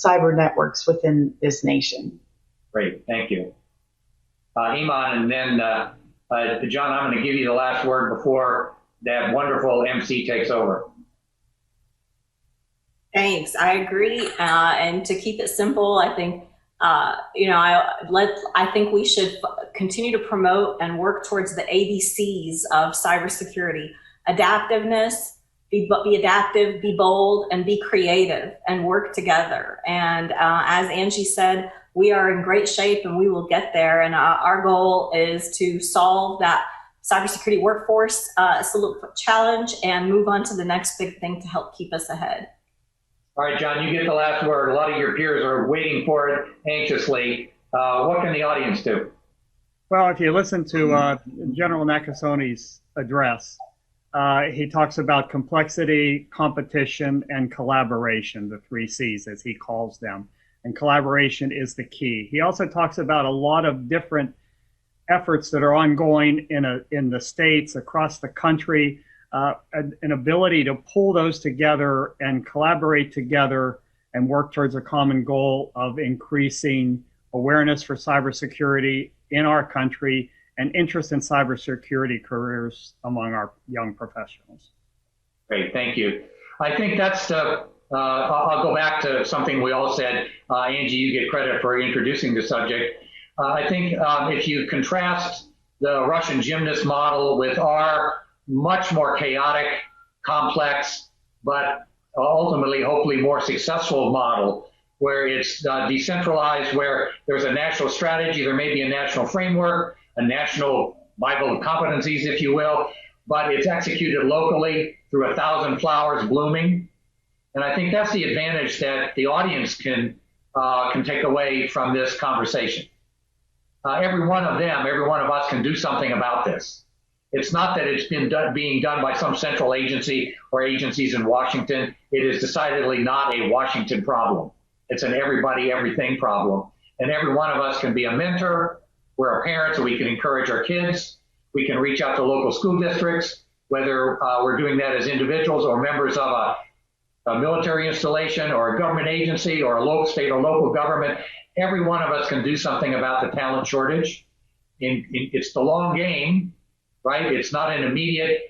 cyber networks within this nation. Great, thank you. Iman, and then John, I'm going to give you the last word before that wonderful MC takes over. Thanks, I agree. And to keep it simple, I think I think we should continue to promote and work towards the ABCs of cybersecurity: adaptiveness, be adaptive, be bold, and be creative, and work together. And as Angie said, we are in great shape and we will get there. And our goal is to solve that cybersecurity workforce challenge and move on to the next big thing to help keep us ahead. All right, John, you get the last word. A lot of your peers are waiting for it anxiously. What can the audience do? Well, if you listen to General Nakasoni's address, he talks about complexity, competition, and collaboration, the 3 C's as he calls them. And collaboration is the key. He also talks about a lot of different efforts that are ongoing in the states, across the country, an ability to pull those together and collaborate together and work towards a common goal of increasing awareness for cybersecurity in our country and interest in cybersecurity careers among our young professionals. Great, thank you. I think that's I'll go back to something we all said. Angie, you get credit for introducing the subject. I think if you contrast the Russian gymnast model with our much more chaotic, complex, but ultimately, hopefully more successful model, where it's decentralized, where there's a national strategy, there may be a national framework, a national Bible of competencies, if you will, but it's executed locally through 1,000 flowers blooming. And I think that's the advantage that the audience can take away from this conversation. Every one of us can do something about this. It's not that it's being done by some central agency or agencies in Washington. It is decidedly not a Washington problem. It's an everybody, everything problem. And every one of us can be a mentor. We're a parent, so we can encourage our kids. We can reach out to local school districts, whether we're doing that as individuals or members of a military installation or a government agency or a local, state or local government. Every one of us can do something about the talent shortage. It's the long game, right? It's not an immediate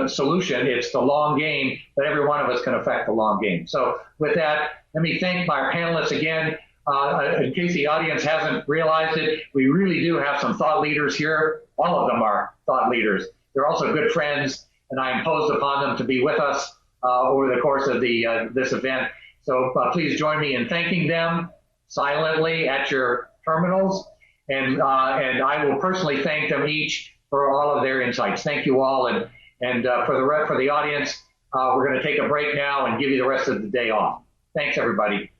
solution. It's the long game, but every one of us can affect the long game. So with that, let me thank my panelists again. In case the audience hasn't realized it, we really do have some thought leaders here. All of them are thought leaders. They're also good friends, and I imposed upon them to be with us over the course of this event. So please join me in thanking them silently at your terminals, and I will personally thank them each for all of their insights. Thank you all, and for the audience, we're going to take a break now and give you the rest of the day off. Thanks, everybody.